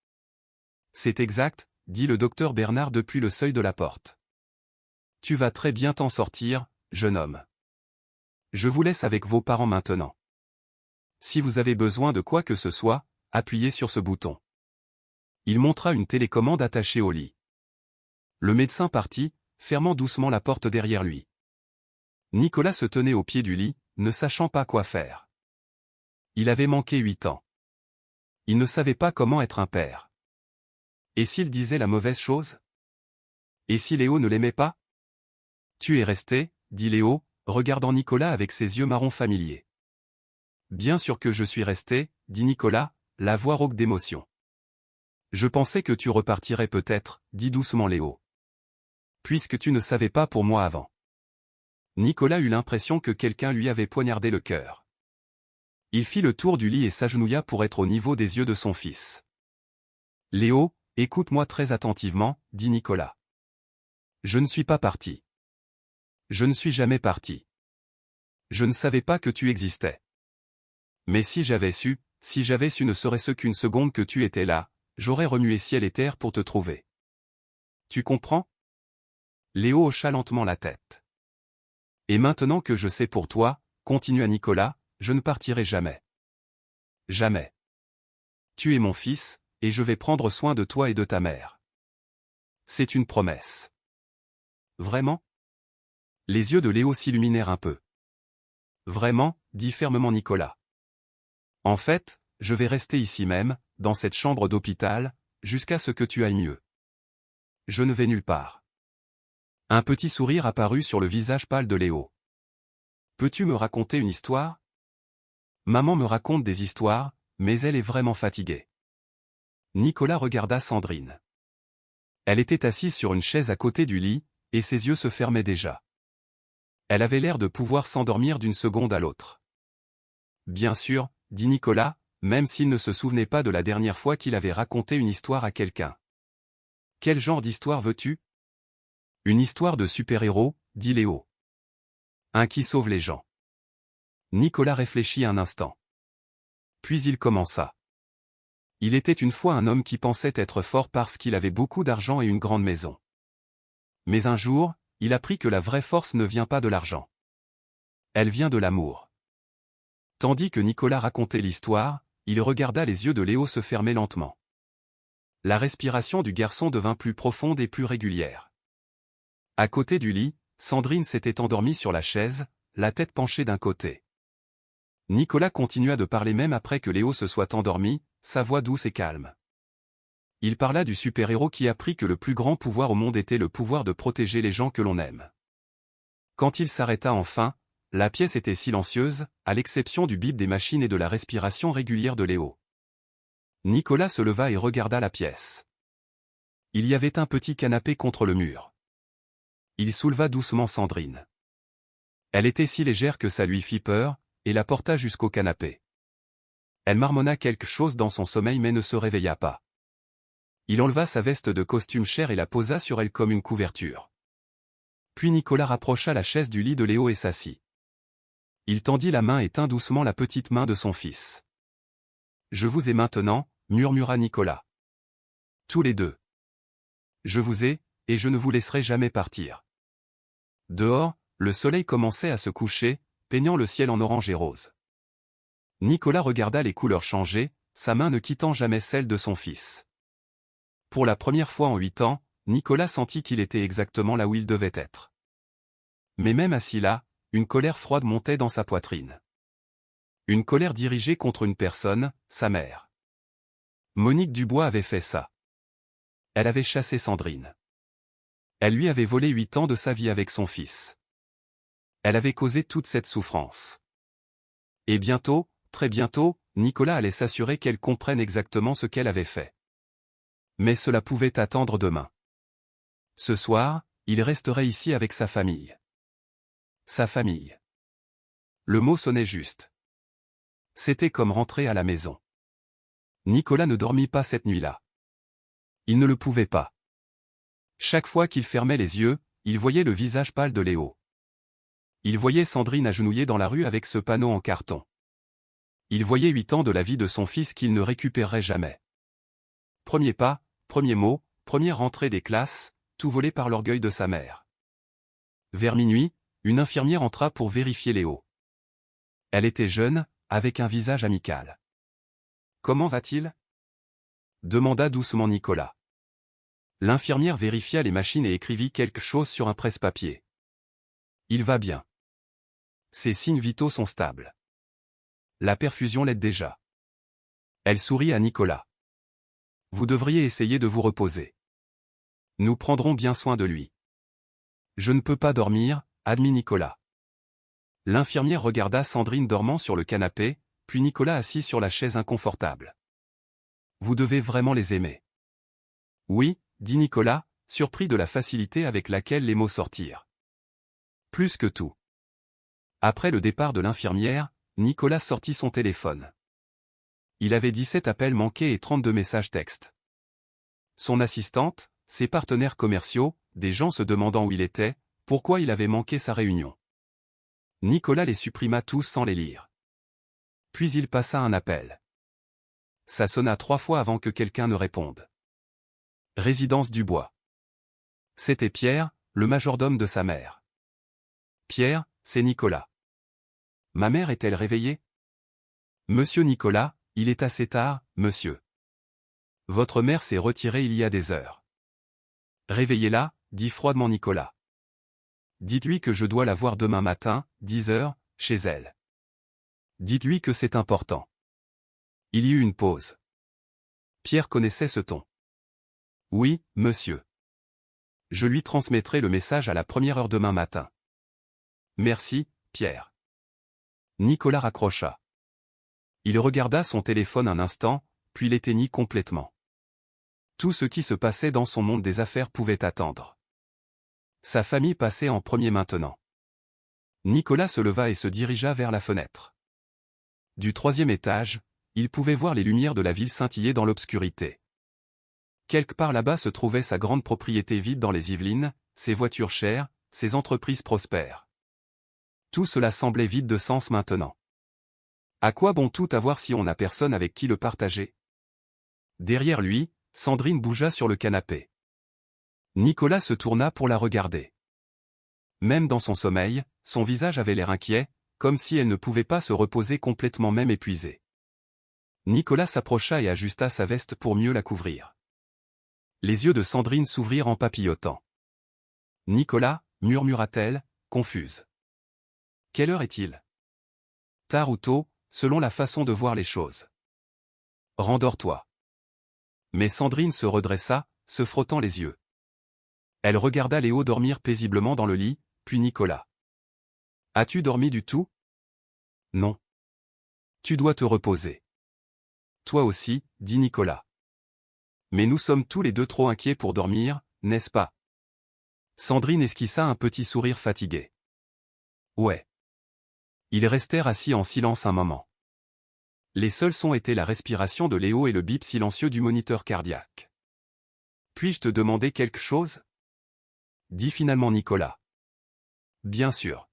C'est exact, dit le docteur Bernard depuis le seuil de la porte. Tu vas très bien t'en sortir, jeune homme. Je vous laisse avec vos parents maintenant. Si vous avez besoin de quoi que ce soit, appuyez sur ce bouton. Il montra une télécommande attachée au lit. Le médecin partit, fermant doucement la porte derrière lui. Nicolas se tenait au pied du lit, ne sachant pas quoi faire. Il avait manqué 8 ans. Il ne savait pas comment être un père. Et s'il disait la mauvaise chose? Et si Léo ne l'aimait pas? Tu es resté, dit Léo, regardant Nicolas avec ses yeux marrons familiers. Bien sûr que je suis resté, dit Nicolas, la voix rauque d'émotion. Je pensais que tu repartirais peut-être, dit doucement Léo. Puisque tu ne savais pas pour moi avant. Nicolas eut l'impression que quelqu'un lui avait poignardé le cœur. Il fit le tour du lit et s'agenouilla pour être au niveau des yeux de son fils. Léo, écoute-moi très attentivement, dit Nicolas. Je ne suis pas parti. Je ne suis jamais parti. Je ne savais pas que tu existais. Mais si j'avais su ne serait-ce qu'une seconde que tu étais là, j'aurais remué ciel et terre pour te trouver. Tu comprends? Léo hocha lentement la tête. Et maintenant que je sais pour toi, continua Nicolas, je ne partirai jamais. Jamais. Tu es mon fils, et je vais prendre soin de toi et de ta mère. C'est une promesse. Vraiment? Les yeux de Léo s'illuminèrent un peu. Vraiment, dit fermement Nicolas. En fait, je vais rester ici même, dans cette chambre d'hôpital, jusqu'à ce que tu ailles mieux. Je ne vais nulle part. Un petit sourire apparut sur le visage pâle de Léo. Peux-tu me raconter une histoire? Maman me raconte des histoires, mais elle est vraiment fatiguée. Nicolas regarda Sandrine. Elle était assise sur une chaise à côté du lit, et ses yeux se fermaient déjà. Elle avait l'air de pouvoir s'endormir d'une seconde à l'autre. Bien sûr, dit Nicolas, même s'il ne se souvenait pas de la dernière fois qu'il avait raconté une histoire à quelqu'un. « Quel genre d'histoire veux-tu » ? « Une histoire de super-héros, » dit Léo. « Un qui sauve les gens. » Nicolas réfléchit un instant. Puis il commença. Il était une fois un homme qui pensait être fort parce qu'il avait beaucoup d'argent et une grande maison. Mais un jour, il apprit que la vraie force ne vient pas de l'argent. Elle vient de l'amour. Tandis que Nicolas racontait l'histoire, il regarda les yeux de Léo se fermer lentement. La respiration du garçon devint plus profonde et plus régulière. À côté du lit, Sandrine s'était endormie sur la chaise, la tête penchée d'un côté. Nicolas continua de parler même après que Léo se soit endormi, sa voix douce et calme. Il parla du super-héros qui apprit que le plus grand pouvoir au monde était le pouvoir de protéger les gens que l'on aime. Quand il s'arrêta enfin, la pièce était silencieuse, à l'exception du bip des machines et de la respiration régulière de Léo. Nicolas se leva et regarda la pièce. Il y avait un petit canapé contre le mur. Il souleva doucement Sandrine. Elle était si légère que ça lui fit peur, et la porta jusqu'au canapé. Elle marmonna quelque chose dans son sommeil mais ne se réveilla pas. Il enleva sa veste de costume cher et la posa sur elle comme une couverture. Puis Nicolas rapprocha la chaise du lit de Léo et s'assit. Il tendit la main et tint doucement la petite main de son fils. « Je vous ai maintenant, » murmura Nicolas. « Tous les deux. Je vous ai, et je ne vous laisserai jamais partir. » Dehors, le soleil commençait à se coucher, peignant le ciel en orange et rose. Nicolas regarda les couleurs changer, sa main ne quittant jamais celle de son fils. Pour la première fois en 8 ans, Nicolas sentit qu'il était exactement là où il devait être. Mais même assis là, une colère froide montait dans sa poitrine. Une colère dirigée contre une personne, sa mère. Monique Dubois avait fait ça. Elle avait chassé Sandrine. Elle lui avait volé 8 ans de sa vie avec son fils. Elle avait causé toute cette souffrance. Et bientôt, très bientôt, Nicolas allait s'assurer qu'elle comprenne exactement ce qu'elle avait fait. Mais cela pouvait attendre demain. Ce soir, il resterait ici avec sa famille. Sa famille. Le mot sonnait juste. C'était comme rentrer à la maison. Nicolas ne dormit pas cette nuit-là. Il ne le pouvait pas. Chaque fois qu'il fermait les yeux, il voyait le visage pâle de Léo. Il voyait Sandrine agenouillée dans la rue avec ce panneau en carton. Il voyait 8 ans de la vie de son fils qu'il ne récupérerait jamais. Premier pas, premier mot, première rentrée des classes, tout volé par l'orgueil de sa mère. Vers minuit, une infirmière entra pour vérifier Léo. Elle était jeune, avec un visage amical. « Comment va-t-il » demanda doucement Nicolas. L'infirmière vérifia les machines et écrivit quelque chose sur un presse-papier. « Il va bien. Ses signes vitaux sont stables. La perfusion l'aide déjà. » Elle sourit à Nicolas. « Vous devriez essayer de vous reposer. Nous prendrons bien soin de lui. »« Je ne peux pas dormir, » admit Nicolas. L'infirmière regarda Sandrine dormant sur le canapé, puis Nicolas assis sur la chaise inconfortable. « Vous devez vraiment les aimer. »« Oui, » dit Nicolas, surpris de la facilité avec laquelle les mots sortirent. « Plus que tout. » Après le départ de l'infirmière, Nicolas sortit son téléphone. Il avait 17 appels manqués et 32 messages textes. Son assistante, ses partenaires commerciaux, des gens se demandant où il était, pourquoi il avait manqué sa réunion. Nicolas les supprima tous sans les lire. Puis il passa un appel. Ça sonna 3 fois avant que quelqu'un ne réponde. Résidence Dubois. C'était Pierre, le majordome de sa mère. Pierre, c'est Nicolas. Ma mère est-elle réveillée? Monsieur Nicolas, il est assez tard, monsieur. Votre mère s'est retirée il y a des heures. Réveillez-la, dit froidement Nicolas. Dites-lui que je dois la voir demain matin, 10 heures, chez elle. Dites-lui que c'est important. Il y eut une pause. Pierre connaissait ce ton. Oui, monsieur. Je lui transmettrai le message à la première heure demain matin. Merci, Pierre. Nicolas raccrocha. Il regarda son téléphone un instant, puis l'éteignit complètement. Tout ce qui se passait dans son monde des affaires pouvait attendre. Sa famille passait en premier maintenant. Nicolas se leva et se dirigea vers la fenêtre. Du 3e étage, il pouvait voir les lumières de la ville scintiller dans l'obscurité. Quelque part là-bas se trouvait sa grande propriété vide dans les Yvelines, ses voitures chères, ses entreprises prospères. Tout cela semblait vide de sens maintenant. À quoi bon tout avoir si on n'a personne avec qui le partager? Derrière lui, Sandrine bougea sur le canapé. Nicolas se tourna pour la regarder. Même dans son sommeil, son visage avait l'air inquiet, comme si elle ne pouvait pas se reposer complètement même épuisée. Nicolas s'approcha et ajusta sa veste pour mieux la couvrir. Les yeux de Sandrine s'ouvrirent en papillotant. « Nicolas » murmura-t-elle, confuse. « Quelle heure est-il » ? Tard ou tôt, selon la façon de voir les choses. « Rendors-toi. » Mais Sandrine se redressa, se frottant les yeux. Elle regarda Léo dormir paisiblement dans le lit, puis Nicolas. « As-tu dormi du tout ?»« Non. »« Tu dois te reposer. »« Toi aussi, » dit Nicolas. « Mais nous sommes tous les deux trop inquiets pour dormir, n'est-ce pas ?» Sandrine esquissa un petit sourire fatigué. « Ouais. » Ils restèrent assis en silence un moment. Les seuls sons étaient la respiration de Léo et le bip silencieux du moniteur cardiaque. « Puis-je te demander quelque chose ?» dit finalement Nicolas. « Bien sûr.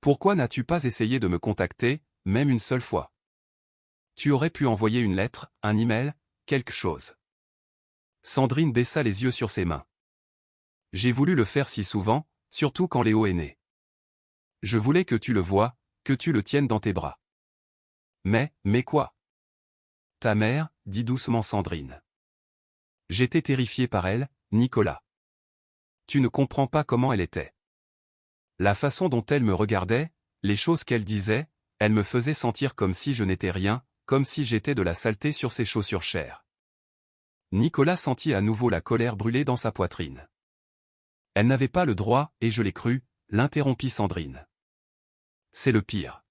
Pourquoi n'as-tu pas essayé de me contacter, même une seule fois? Tu aurais pu envoyer une lettre, un email, quelque chose. » Sandrine baissa les yeux sur ses mains. « J'ai voulu le faire si souvent, surtout quand Léo est né. Je voulais que tu le voies, que tu le tiennes dans tes bras. » Mais quoi? Ta mère, dit doucement Sandrine. J'étais terrifié par elle, Nicolas. Tu ne comprends pas comment elle était. La façon dont elle me regardait, les choses qu'elle disait, elle me faisait sentir comme si je n'étais rien, comme si j'étais de la saleté sur ses chaussures chères. Nicolas sentit à nouveau la colère brûler dans sa poitrine. Elle n'avait pas le droit, et je l'ai cru, l'interrompit Sandrine. C'est le pire.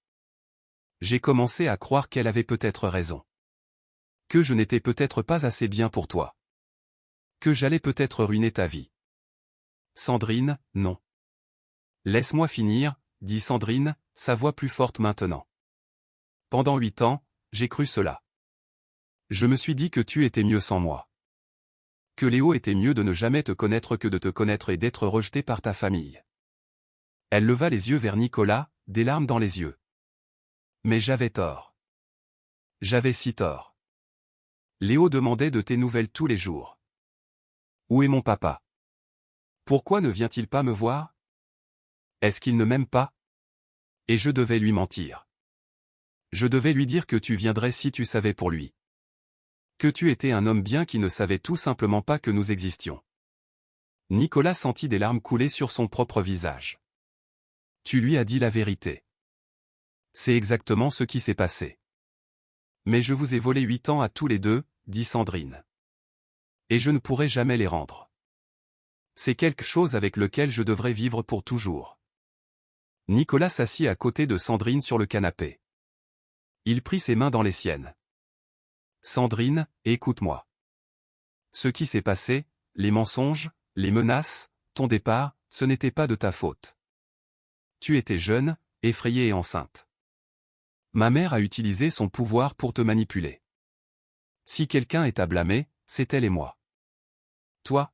J'ai commencé à croire qu'elle avait peut-être raison. Que je n'étais peut-être pas assez bien pour toi. Que j'allais peut-être ruiner ta vie. Sandrine, non. Laisse-moi finir, dit Sandrine, sa voix plus forte maintenant. Pendant 8 ans, j'ai cru cela. Je me suis dit que tu étais mieux sans moi. Que Léo était mieux de ne jamais te connaître que de te connaître et d'être rejeté par ta famille. Elle leva les yeux vers Nicolas, des larmes dans les yeux. Mais j'avais tort. J'avais si tort. Léo demandait de tes nouvelles tous les jours. Où est mon papa? Pourquoi ne vient-il pas me voir? Est-ce qu'il ne m'aime pas? Et je devais lui mentir. Je devais lui dire que tu viendrais si tu savais pour lui. Que tu étais un homme bien qui ne savait tout simplement pas que nous existions. Nicolas sentit des larmes couler sur son propre visage. Tu lui as dit la vérité. C'est exactement ce qui s'est passé. Mais je vous ai volé 8 ans à tous les deux, dit Sandrine. Et je ne pourrai jamais les rendre. C'est quelque chose avec lequel je devrais vivre pour toujours. Nicolas s'assit à côté de Sandrine sur le canapé. Il prit ses mains dans les siennes. Sandrine, écoute-moi. Ce qui s'est passé, les mensonges, les menaces, ton départ, ce n'était pas de ta faute. Tu étais jeune, effrayée et enceinte. Ma mère a utilisé son pouvoir pour te manipuler. Si quelqu'un est à blâmer, c'est elle et moi. Toi?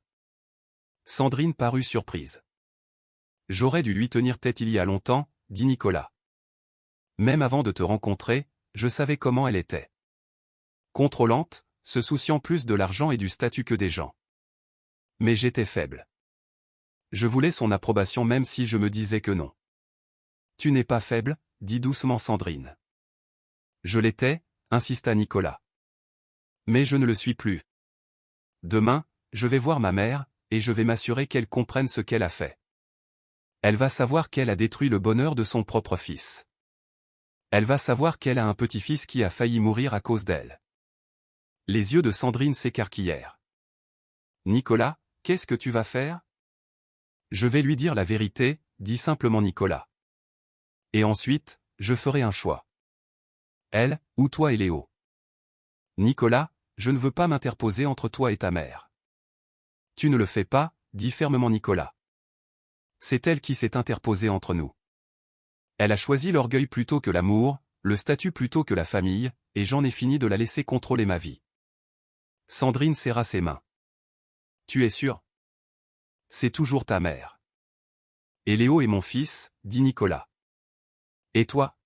Sandrine parut surprise. J'aurais dû lui tenir tête il y a longtemps, dit Nicolas. Même avant de te rencontrer, je savais comment elle était. Contrôlante, se souciant plus de l'argent et du statut que des gens. Mais j'étais faible. Je voulais son approbation même si je me disais que non. Tu n'es pas faible, dit doucement Sandrine. Je l'étais, insista Nicolas. Mais je ne le suis plus. Demain, je vais voir ma mère, et je vais m'assurer qu'elle comprenne ce qu'elle a fait. Elle va savoir qu'elle a détruit le bonheur de son propre fils. Elle va savoir qu'elle a un petit-fils qui a failli mourir à cause d'elle. Les yeux de Sandrine s'écarquillèrent. Nicolas, qu'est-ce que tu vas faire? Je vais lui dire la vérité, dit simplement Nicolas. Et ensuite, je ferai un choix. Elle, ou toi et Léo. Nicolas, je ne veux pas m'interposer entre toi et ta mère. Tu ne le fais pas, dit fermement Nicolas. C'est elle qui s'est interposée entre nous. Elle a choisi l'orgueil plutôt que l'amour, le statut plutôt que la famille, et j'en ai fini de la laisser contrôler ma vie. Sandrine serra ses mains. Tu es sûr? C'est toujours ta mère. Et Léo est mon fils, dit Nicolas. Et toi?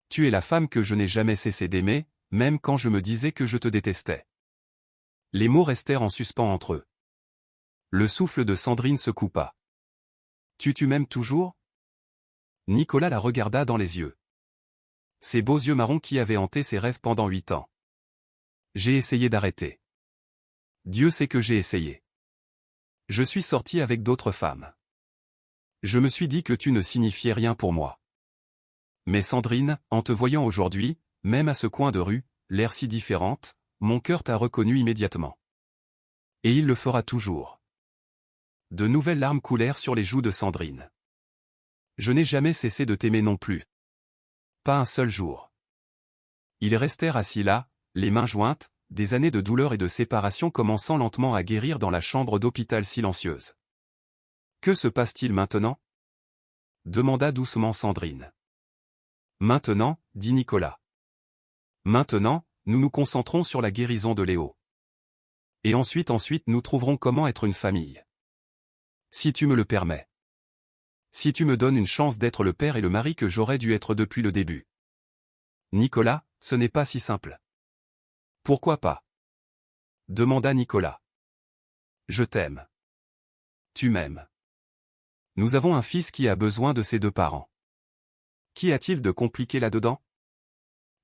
Tu es la femme que je n'ai jamais cessé d'aimer, même quand je me disais que je te détestais. Les mots restèrent en suspens entre eux. Le souffle de Sandrine se coupa. Tu m'aimes toujours? Nicolas la regarda dans les yeux. Ces beaux yeux marrons qui avaient hanté ses rêves pendant 8 ans. J'ai essayé d'arrêter. Dieu sait que j'ai essayé. Je suis sorti avec d'autres femmes. Je me suis dit que tu ne signifiais rien pour moi. Mais Sandrine, en te voyant aujourd'hui, même à ce coin de rue, l'air si différente, mon cœur t'a reconnu immédiatement. Et il le fera toujours. De nouvelles larmes coulèrent sur les joues de Sandrine. Je n'ai jamais cessé de t'aimer non plus. Pas un seul jour. Ils restèrent assis là, les mains jointes, des années de douleur et de séparation commençant lentement à guérir dans la chambre d'hôpital silencieuse. Que se passe-t-il maintenant? Demanda doucement Sandrine. Maintenant, dit Nicolas. Maintenant, nous nous concentrons sur la guérison de Léo. Et ensuite nous trouverons comment être une famille. Si tu me le permets. Si tu me donnes une chance d'être le père et le mari que j'aurais dû être depuis le début. Nicolas, ce n'est pas si simple. Pourquoi pas? Demanda Nicolas. Je t'aime. Tu m'aimes. Nous avons un fils qui a besoin de ses deux parents. Qu'y a-t-il de compliqué là-dedans?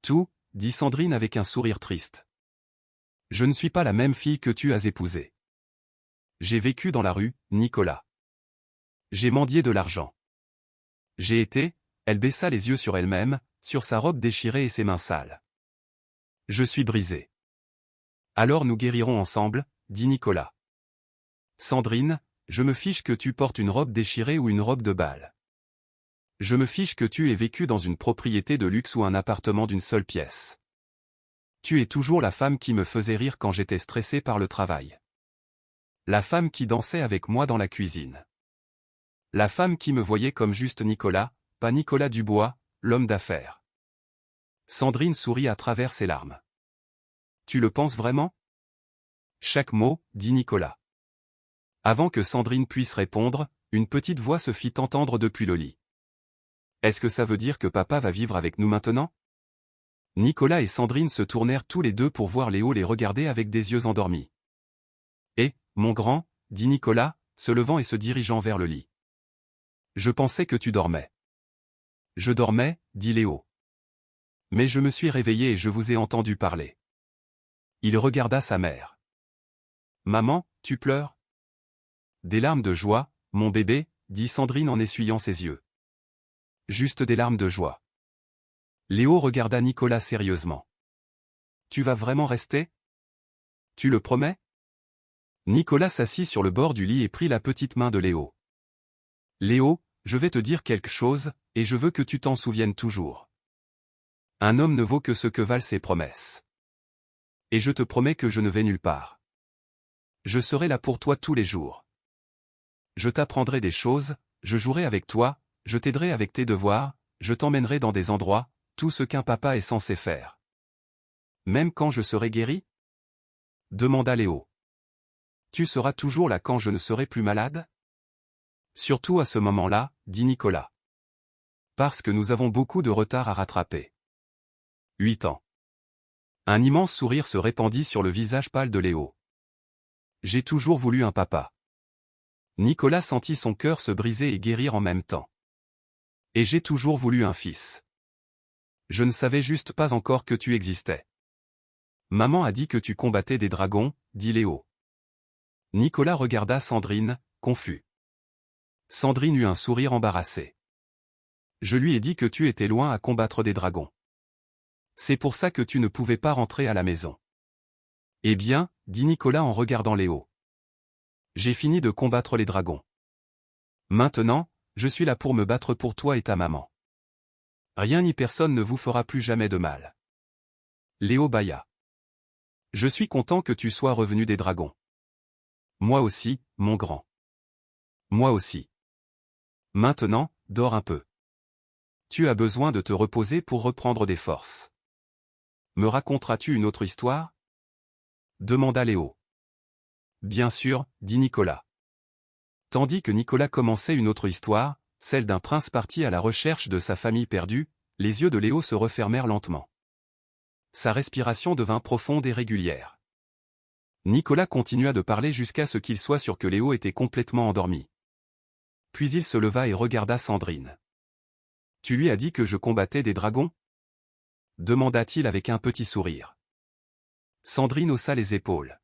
Tout, dit Sandrine avec un sourire triste. Je ne suis pas la même fille que tu as épousée. J'ai vécu dans la rue, Nicolas. J'ai mendié de l'argent. J'ai été, elle baissa les yeux sur elle-même, sur sa robe déchirée et ses mains sales. Je suis brisée. Alors nous guérirons ensemble, dit Nicolas. Sandrine, je me fiche que tu portes une robe déchirée ou une robe de bal. Je me fiche que tu aies vécu dans une propriété de luxe ou un appartement d'une seule pièce. Tu es toujours la femme qui me faisait rire quand j'étais stressé par le travail. La femme qui dansait avec moi dans la cuisine. La femme qui me voyait comme juste Nicolas, pas Nicolas Dubois, l'homme d'affaires. Sandrine sourit à travers ses larmes. Tu le penses vraiment? Chaque mot, dit Nicolas. Avant que Sandrine puisse répondre, une petite voix se fit entendre depuis le lit. Est-ce que ça veut dire que papa va vivre avec nous maintenant? Nicolas et Sandrine se tournèrent tous les deux pour voir Léo les regarder avec des yeux endormis. Eh, mon grand, dit Nicolas, se levant et se dirigeant vers le lit. Je pensais que tu dormais. Je dormais, dit Léo. Mais je me suis réveillé et je vous ai entendu parler. Il regarda sa mère. Maman, tu pleures? Des larmes de joie, mon bébé, dit Sandrine en essuyant ses yeux. Juste des larmes de joie. Léo regarda Nicolas sérieusement. Tu vas vraiment rester? Tu le promets? Nicolas s'assit sur le bord du lit et prit la petite main de Léo. Léo, je vais te dire quelque chose, et je veux que tu t'en souviennes toujours. Un homme ne vaut que ce que valent ses promesses. Et je te promets que je ne vais nulle part. Je serai là pour toi tous les jours. Je t'apprendrai des choses, je jouerai avec toi, je t'aiderai avec tes devoirs, je t'emmènerai dans des endroits, tout ce qu'un papa est censé faire. Même quand je serai guéri? Demanda Léo. Tu seras toujours là quand je ne serai plus malade? Surtout à ce moment-là, dit Nicolas. Parce que nous avons beaucoup de retard à rattraper. 8 ans. Un immense sourire se répandit sur le visage pâle de Léo. J'ai toujours voulu un papa. Nicolas sentit son cœur se briser et guérir en même temps. Et j'ai toujours voulu un fils. Je ne savais juste pas encore que tu existais. Maman a dit que tu combattais des dragons, dit Léo. Nicolas regarda Sandrine, confus. Sandrine eut un sourire embarrassé. Je lui ai dit que tu étais loin à combattre des dragons. C'est pour ça que tu ne pouvais pas rentrer à la maison. Eh bien, dit Nicolas en regardant Léo. J'ai fini de combattre les dragons. Maintenant, je suis là pour me battre pour toi et ta maman. Rien ni personne ne vous fera plus jamais de mal. Léo bâilla. Je suis content que tu sois revenu des dragons. Moi aussi, mon grand. Moi aussi. Maintenant, dors un peu. Tu as besoin de te reposer pour reprendre des forces. Me raconteras-tu une autre histoire? Demanda Léo. Bien sûr, dit Nicolas. Tandis que Nicolas commençait une autre histoire, celle d'un prince parti à la recherche de sa famille perdue, les yeux de Léo se refermèrent lentement. Sa respiration devint profonde et régulière. Nicolas continua de parler jusqu'à ce qu'il soit sûr que Léo était complètement endormi. Puis il se leva et regarda Sandrine. « Tu lui as dit que je combattais des dragons ?» demanda-t-il avec un petit sourire. Sandrine haussa les épaules.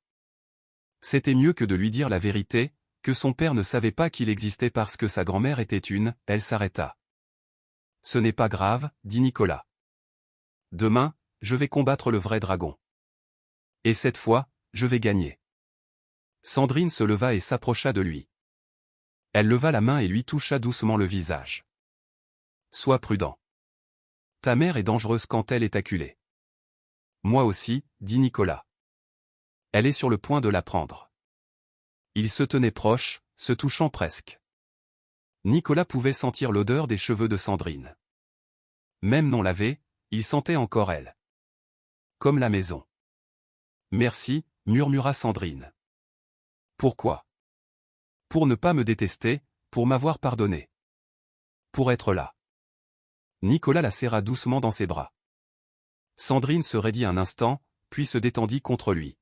C'était mieux que de lui dire la vérité, que son père ne savait pas qu'il existait parce que sa grand-mère était une, elle s'arrêta. « Ce n'est pas grave, dit Nicolas. Demain, je vais combattre le vrai dragon. Et cette fois, je vais gagner. » Sandrine se leva et s'approcha de lui. Elle leva la main et lui toucha doucement le visage. « Sois prudent. Ta mère est dangereuse quand elle est acculée. »« Moi aussi, dit Nicolas. Elle est sur le point de la prendre. » Ils se tenaient proches, se touchant presque. Nicolas pouvait sentir l'odeur des cheveux de Sandrine. Même non lavés, il sentait encore elle. Comme la maison. « Merci, murmura Sandrine. Pourquoi? Pour ne pas me détester, pour m'avoir pardonné. Pour être là. Nicolas la serra doucement dans ses bras. Sandrine se raidit un instant, puis se détendit contre lui.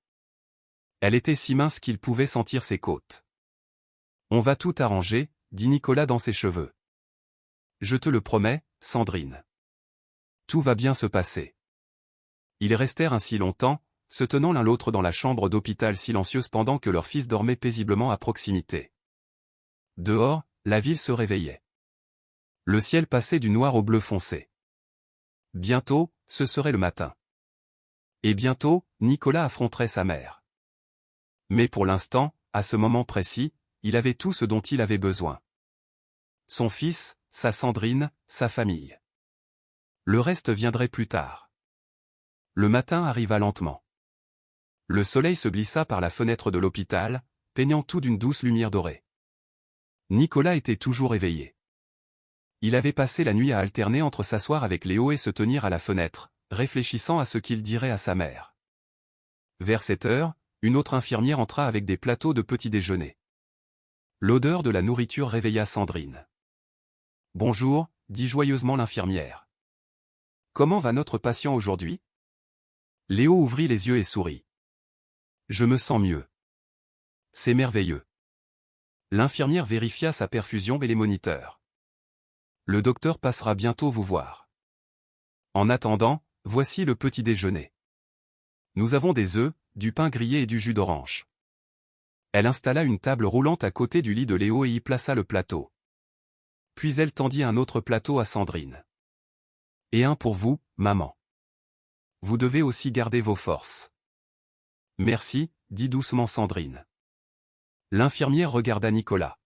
Elle était si mince qu'il pouvait sentir ses côtes. On va tout arranger, dit Nicolas dans ses cheveux. Je te le promets, Sandrine. Tout va bien se passer. Ils restèrent ainsi longtemps, se tenant l'un l'autre dans la chambre d'hôpital silencieuse pendant que leur fils dormait paisiblement à proximité. Dehors, la ville se réveillait. Le ciel passait du noir au bleu foncé. Bientôt, ce serait le matin. Et bientôt, Nicolas affronterait sa mère. Mais pour l'instant, à ce moment précis, il avait tout ce dont il avait besoin. Son fils, sa Sandrine, sa famille. Le reste viendrait plus tard. Le matin arriva lentement. Le soleil se glissa par la fenêtre de l'hôpital, peignant tout d'une douce lumière dorée. Nicolas était toujours éveillé. Il avait passé la nuit à alterner entre s'asseoir avec Léo et se tenir à la fenêtre, réfléchissant à ce qu'il dirait à sa mère. Vers 7 heures, une autre infirmière entra avec des plateaux de petit déjeuner. L'odeur de la nourriture réveilla Sandrine. « Bonjour, dit joyeusement l'infirmière. Comment va notre patient aujourd'hui? » Léo ouvrit les yeux et sourit. « Je me sens mieux. C'est merveilleux. » L'infirmière vérifia sa perfusion et les moniteurs. Le docteur passera bientôt vous voir. En attendant, voici le petit déjeuner. Nous avons des œufs, du pain grillé et du jus d'orange. Elle installa une table roulante à côté du lit de Léo et y plaça le plateau. Puis elle tendit un autre plateau à Sandrine. Et un pour vous, maman. Vous devez aussi garder vos forces. Merci, dit doucement Sandrine. L'infirmière regarda Nicolas.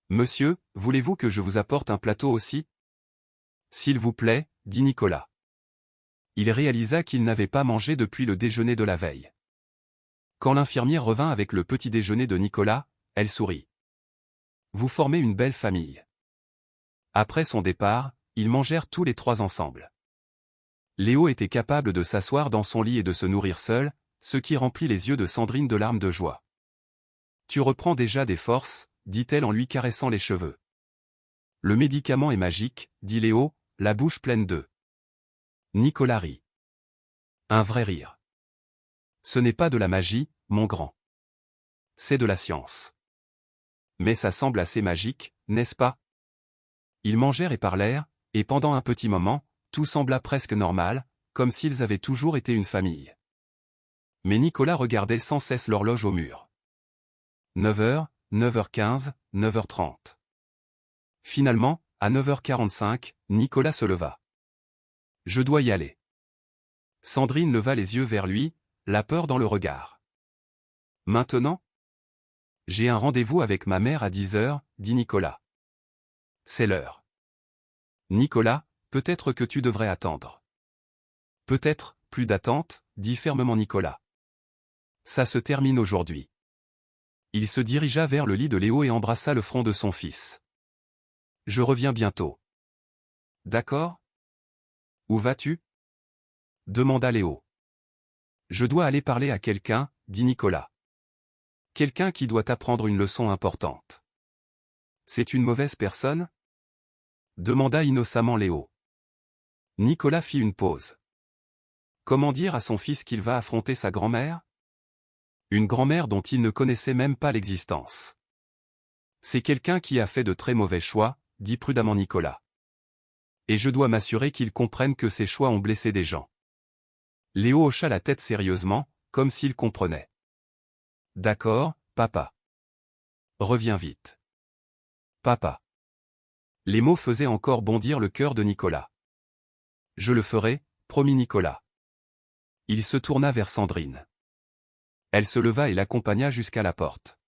Monsieur, voulez-vous que je vous apporte un plateau aussi? S'il vous plaît, dit Nicolas. Il réalisa qu'il n'avait pas mangé depuis le déjeuner de la veille. Quand l'infirmière revint avec le petit déjeuner de Nicolas, elle sourit. Vous formez une belle famille. Après son départ, ils mangèrent tous les trois ensemble. Léo était capable de s'asseoir dans son lit et de se nourrir seul, ce qui remplit les yeux de Sandrine de larmes de joie. Tu reprends déjà des forces, dit-elle en lui caressant les cheveux. Le médicament est magique, dit Léo, la bouche pleine d'œufs. Nicolas rit. Un vrai rire. Ce n'est pas de la magie, mon grand. C'est de la science. Mais ça semble assez magique, n'est-ce pas? Ils mangèrent et parlèrent, et pendant un petit moment, tout sembla presque normal, comme s'ils avaient toujours été une famille. Mais Nicolas regardait sans cesse l'horloge au mur. 9h, 9h15, 9h30. Finalement, à 9h45, Nicolas se leva. « Je dois y aller. » Sandrine leva les yeux vers lui, la peur dans le regard. « Maintenant ? » J'ai un rendez-vous avec ma mère à 10h, dit Nicolas. C'est l'heure. Nicolas, peut-être que tu devrais attendre. Peut-être, plus d'attente, dit fermement Nicolas. Ça se termine aujourd'hui. Il se dirigea vers le lit de Léo et embrassa le front de son fils. Je reviens bientôt. D'accord? Où vas-tu? Demanda Léo. Je dois aller parler à quelqu'un, dit Nicolas. Quelqu'un qui doit apprendre une leçon importante. C'est une mauvaise personne? Demanda innocemment Léo. Nicolas fit une pause. Comment dire à son fils qu'il va affronter sa grand-mère? Une grand-mère dont il ne connaissait même pas l'existence. C'est quelqu'un qui a fait de très mauvais choix, dit prudemment Nicolas. Et je dois m'assurer qu'il comprenne que ses choix ont blessé des gens. Léo hocha la tête sérieusement, comme s'il comprenait. D'accord, papa. Reviens vite. Papa. Les mots faisaient encore bondir le cœur de Nicolas. Je le ferai, promit Nicolas. Il se tourna vers Sandrine. Elle se leva et l'accompagna jusqu'à la porte.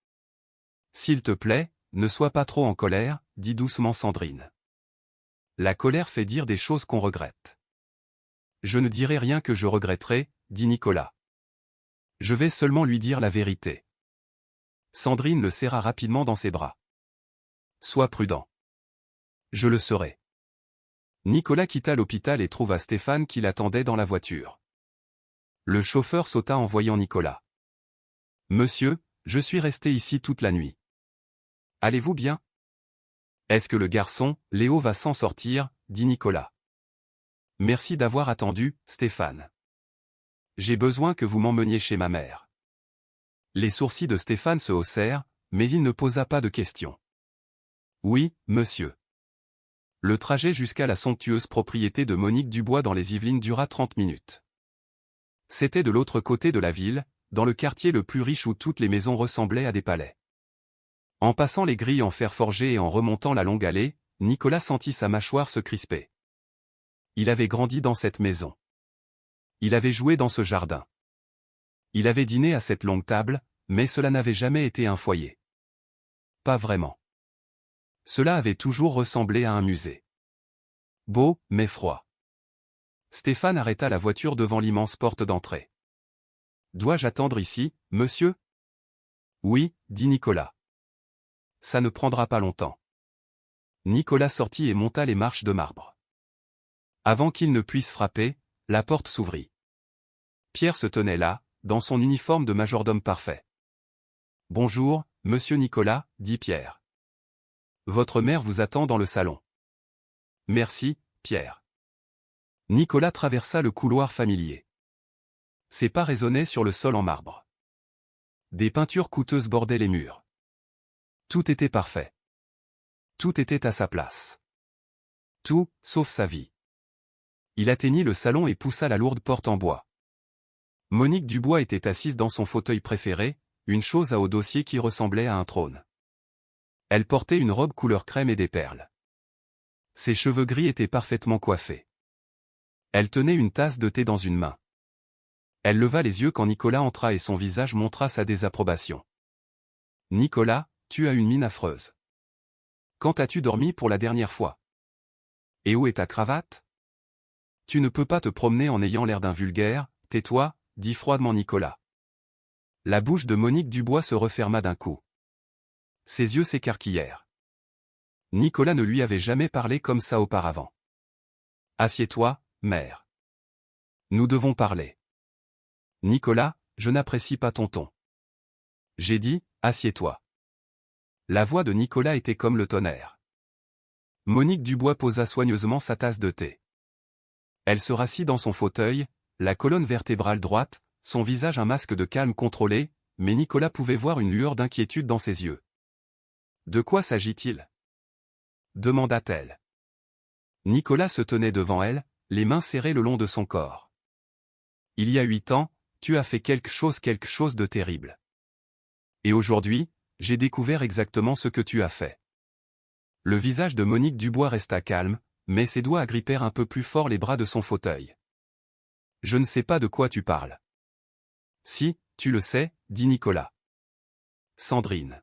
S'il te plaît, ne sois pas trop en colère, dit doucement Sandrine. La colère fait dire des choses qu'on regrette. Je ne dirai rien que je regretterai, dit Nicolas. Je vais seulement lui dire la vérité. Sandrine le serra rapidement dans ses bras. Sois prudent. Je le serai. Nicolas quitta l'hôpital et trouva Stéphane qui l'attendait dans la voiture. Le chauffeur sauta en voyant Nicolas. Monsieur, je suis resté ici toute la nuit. Allez-vous bien? Est-ce que le garçon, Léo va s'en sortir, dit Nicolas. Merci d'avoir attendu, Stéphane. J'ai besoin que vous m'emmeniez chez ma mère. Les sourcils de Stéphane se haussèrent, mais il ne posa pas de questions. Oui, monsieur. Le trajet jusqu'à la somptueuse propriété de Monique Dubois dans les Yvelines dura 30 minutes. C'était de l'autre côté de la ville, dans le quartier le plus riche où toutes les maisons ressemblaient à des palais. En passant les grilles en fer forgé et en remontant la longue allée, Nicolas sentit sa mâchoire se crisper. Il avait grandi dans cette maison. Il avait joué dans ce jardin. Il avait dîné à cette longue table, mais cela n'avait jamais été un foyer. Pas vraiment. Cela avait toujours ressemblé à un musée. Beau, mais froid. Stéphane arrêta la voiture devant l'immense porte d'entrée. Dois-je attendre ici, monsieur? Oui, dit Nicolas. Ça ne prendra pas longtemps. Nicolas sortit et monta les marches de marbre. Avant qu'il ne puisse frapper, la porte s'ouvrit. Pierre se tenait là, dans son uniforme de majordome parfait. Bonjour, monsieur Nicolas, dit Pierre. Votre mère vous attend dans le salon. Merci, Pierre. Nicolas traversa le couloir familier. Ses pas résonnaient sur le sol en marbre. Des peintures coûteuses bordaient les murs. Tout était parfait. Tout était à sa place. Tout, sauf sa vie. Il atteignit le salon et poussa la lourde porte en bois. Monique Dubois était assise dans son fauteuil préféré, une chose à haut dossier qui ressemblait à un trône. Elle portait une robe couleur crème et des perles. Ses cheveux gris étaient parfaitement coiffés. Elle tenait une tasse de thé dans une main. Elle leva les yeux quand Nicolas entra et son visage montra sa désapprobation. « Nicolas, tu as une mine affreuse. Quand as-tu dormi pour la dernière fois? Et où est ta cravate? Tu ne peux pas te promener en ayant l'air d'un vulgaire, tais-toi, dit froidement Nicolas. La bouche de Monique Dubois se referma d'un coup. Ses yeux s'écarquillèrent. Nicolas ne lui avait jamais parlé comme ça auparavant. Assieds-toi, mère. Nous devons parler. Nicolas, je n'apprécie pas ton ton. J'ai dit, assieds-toi. La voix de Nicolas était comme le tonnerre. Monique Dubois posa soigneusement sa tasse de thé. Elle se rassit dans son fauteuil, la colonne vertébrale droite, son visage un masque de calme contrôlé, mais Nicolas pouvait voir une lueur d'inquiétude dans ses yeux. De quoi s'agit-il? Demanda-t-elle. Nicolas se tenait devant elle, les mains serrées le long de son corps. Il y a 8 ans, tu as fait quelque chose de terrible. Et aujourd'hui, j'ai découvert exactement ce que tu as fait. Le visage de Monique Dubois resta calme, mais ses doigts agrippèrent un peu plus fort les bras de son fauteuil. Je ne sais pas de quoi tu parles. Si, tu le sais, dit Nicolas. Sandrine.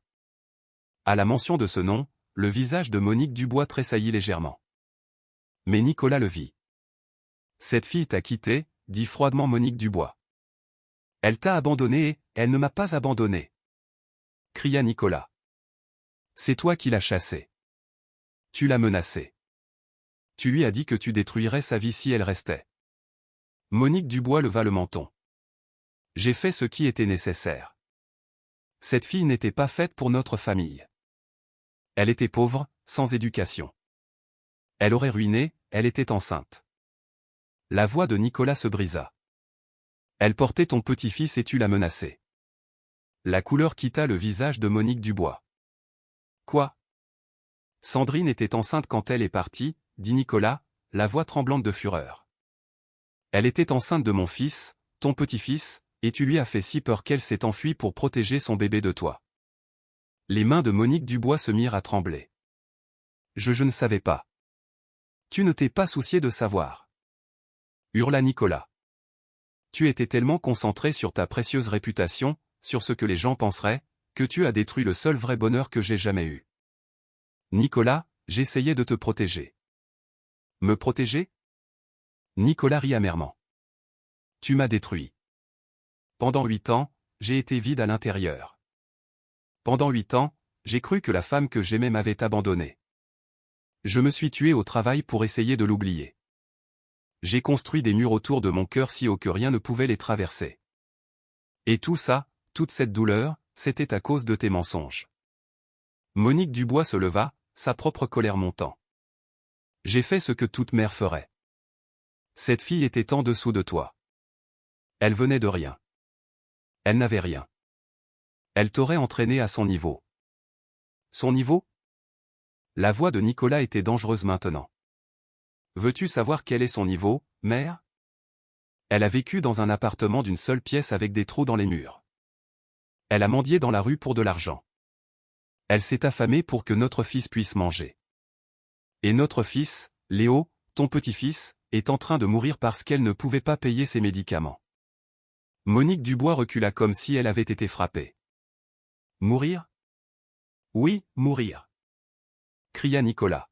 À la mention de ce nom, le visage de Monique Dubois tressaillit légèrement. Mais Nicolas le vit. Cette fille t'a quitté, dit froidement Monique Dubois. Elle t'a abandonné et, elle ne m'a pas abandonné. Cria Nicolas. C'est toi qui l'as chassée. Tu l'as menacée. Tu lui as dit que tu détruirais sa vie si elle restait. Monique Dubois leva le menton. J'ai fait ce qui était nécessaire. Cette fille n'était pas faite pour notre famille. Elle était pauvre, sans éducation. Elle aurait ruiné, elle était enceinte. La voix de Nicolas se brisa. Elle portait ton petit-fils et tu l'as menacé. La couleur quitta le visage de Monique Dubois. Quoi? Sandrine était enceinte quand elle est partie, dit Nicolas, la voix tremblante de fureur. Elle était enceinte de mon fils, ton petit-fils, et tu lui as fait si peur qu'elle s'est enfuie pour protéger son bébé de toi. Les mains de Monique Dubois se mirent à trembler. Je ne savais pas. Tu ne t'es pas soucié de savoir. Hurla Nicolas. Tu étais tellement concentré sur ta précieuse réputation, sur ce que les gens penseraient, que tu as détruit le seul vrai bonheur que j'ai jamais eu. Nicolas, j'essayais de te protéger. Me protéger? Nicolas rit amèrement. Tu m'as détruit. Pendant 8 ans, j'ai été vide à l'intérieur. Pendant 8 ans, j'ai cru que la femme que j'aimais m'avait abandonné. Je me suis tué au travail pour essayer de l'oublier. J'ai construit des murs autour de mon cœur si haut que rien ne pouvait les traverser. Et tout ça, toute cette douleur, c'était à cause de tes mensonges. Monique Dubois se leva, sa propre colère montant. J'ai fait ce que toute mère ferait. Cette fille était en dessous de toi. Elle venait de rien. Elle n'avait rien. Elle t'aurait entraîné à son niveau. Son niveau? La voix de Nicolas était dangereuse maintenant. Veux-tu savoir quel est son niveau, mère? Elle a vécu dans un appartement d'une seule pièce avec des trous dans les murs. Elle a mendié dans la rue pour de l'argent. Elle s'est affamée pour que notre fils puisse manger. Et notre fils, Léo, ton petit-fils, est en train de mourir parce qu'elle ne pouvait pas payer ses médicaments. Monique Dubois recula comme si elle avait été frappée. Mourir? Oui, mourir, cria Nicolas.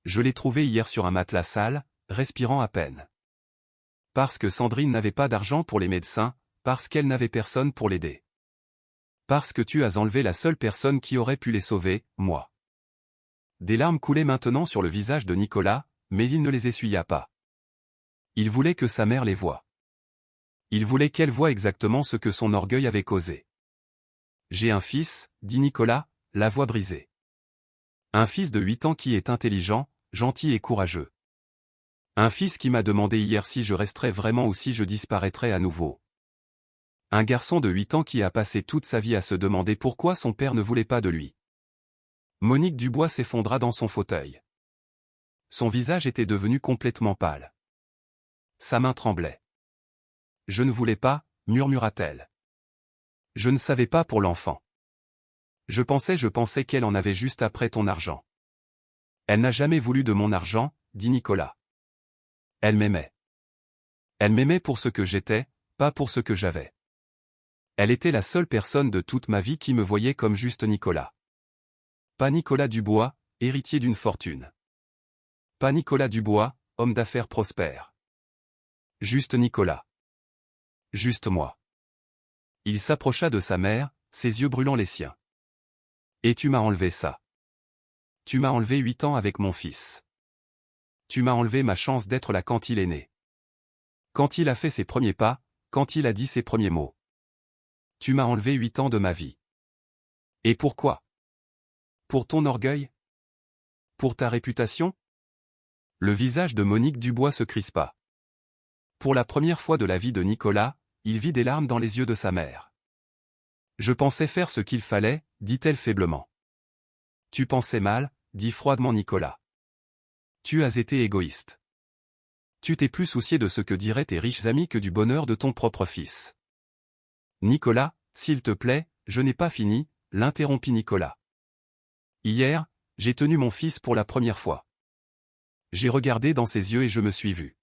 Je l'ai trouvé hier sur un matelas sale, respirant à peine. Parce que Sandrine n'avait pas d'argent pour les médecins, parce qu'elle n'avait personne pour l'aider. Parce que tu as enlevé la seule personne qui aurait pu les sauver, moi. Des larmes coulaient maintenant sur le visage de Nicolas, mais il ne les essuya pas. Il voulait que sa mère les voie. Il voulait qu'elle voie exactement ce que son orgueil avait causé. J'ai un fils, dit Nicolas, la voix brisée. Un fils de 8 ans qui est intelligent, gentil et courageux. Un fils qui m'a demandé hier si je resterais vraiment ou si je disparaîtrais à nouveau. Un garçon de 8 ans qui a passé toute sa vie à se demander pourquoi son père ne voulait pas de lui. Monique Dubois s'effondra dans son fauteuil. Son visage était devenu complètement pâle. Sa main tremblait. Je ne voulais pas, murmura-t-elle. Je ne savais pas pour l'enfant. Je pensais qu'elle en avait juste après ton argent. Elle n'a jamais voulu de mon argent, dit Nicolas. Elle m'aimait. Elle m'aimait pour ce que j'étais, pas pour ce que j'avais. Elle était la seule personne de toute ma vie qui me voyait comme juste Nicolas. Pas Nicolas Dubois, héritier d'une fortune. Pas Nicolas Dubois, homme d'affaires prospère. Juste Nicolas. Juste moi. Il s'approcha de sa mère, ses yeux brûlant les siens. Et tu m'as enlevé ça. Tu m'as enlevé 8 ans avec mon fils. Tu m'as enlevé ma chance d'être là quand il est né. Quand il a fait ses premiers pas, quand il a dit ses premiers mots. Tu m'as enlevé 8 ans de ma vie. Et pourquoi? Pour ton orgueil? Pour ta réputation? Le visage de Monique Dubois se crispa. Pour la première fois de la vie de Nicolas, il vit des larmes dans les yeux de sa mère. Je pensais faire ce qu'il fallait, dit-elle faiblement. Tu pensais mal, dit froidement Nicolas. Tu as été égoïste. Tu t'es plus soucié de ce que diraient tes riches amis que du bonheur de ton propre fils. Nicolas, s'il te plaît, je n'ai pas fini, l'interrompit Nicolas. Hier, j'ai tenu mon fils pour la première fois. J'ai regardé dans ses yeux et je me suis vu.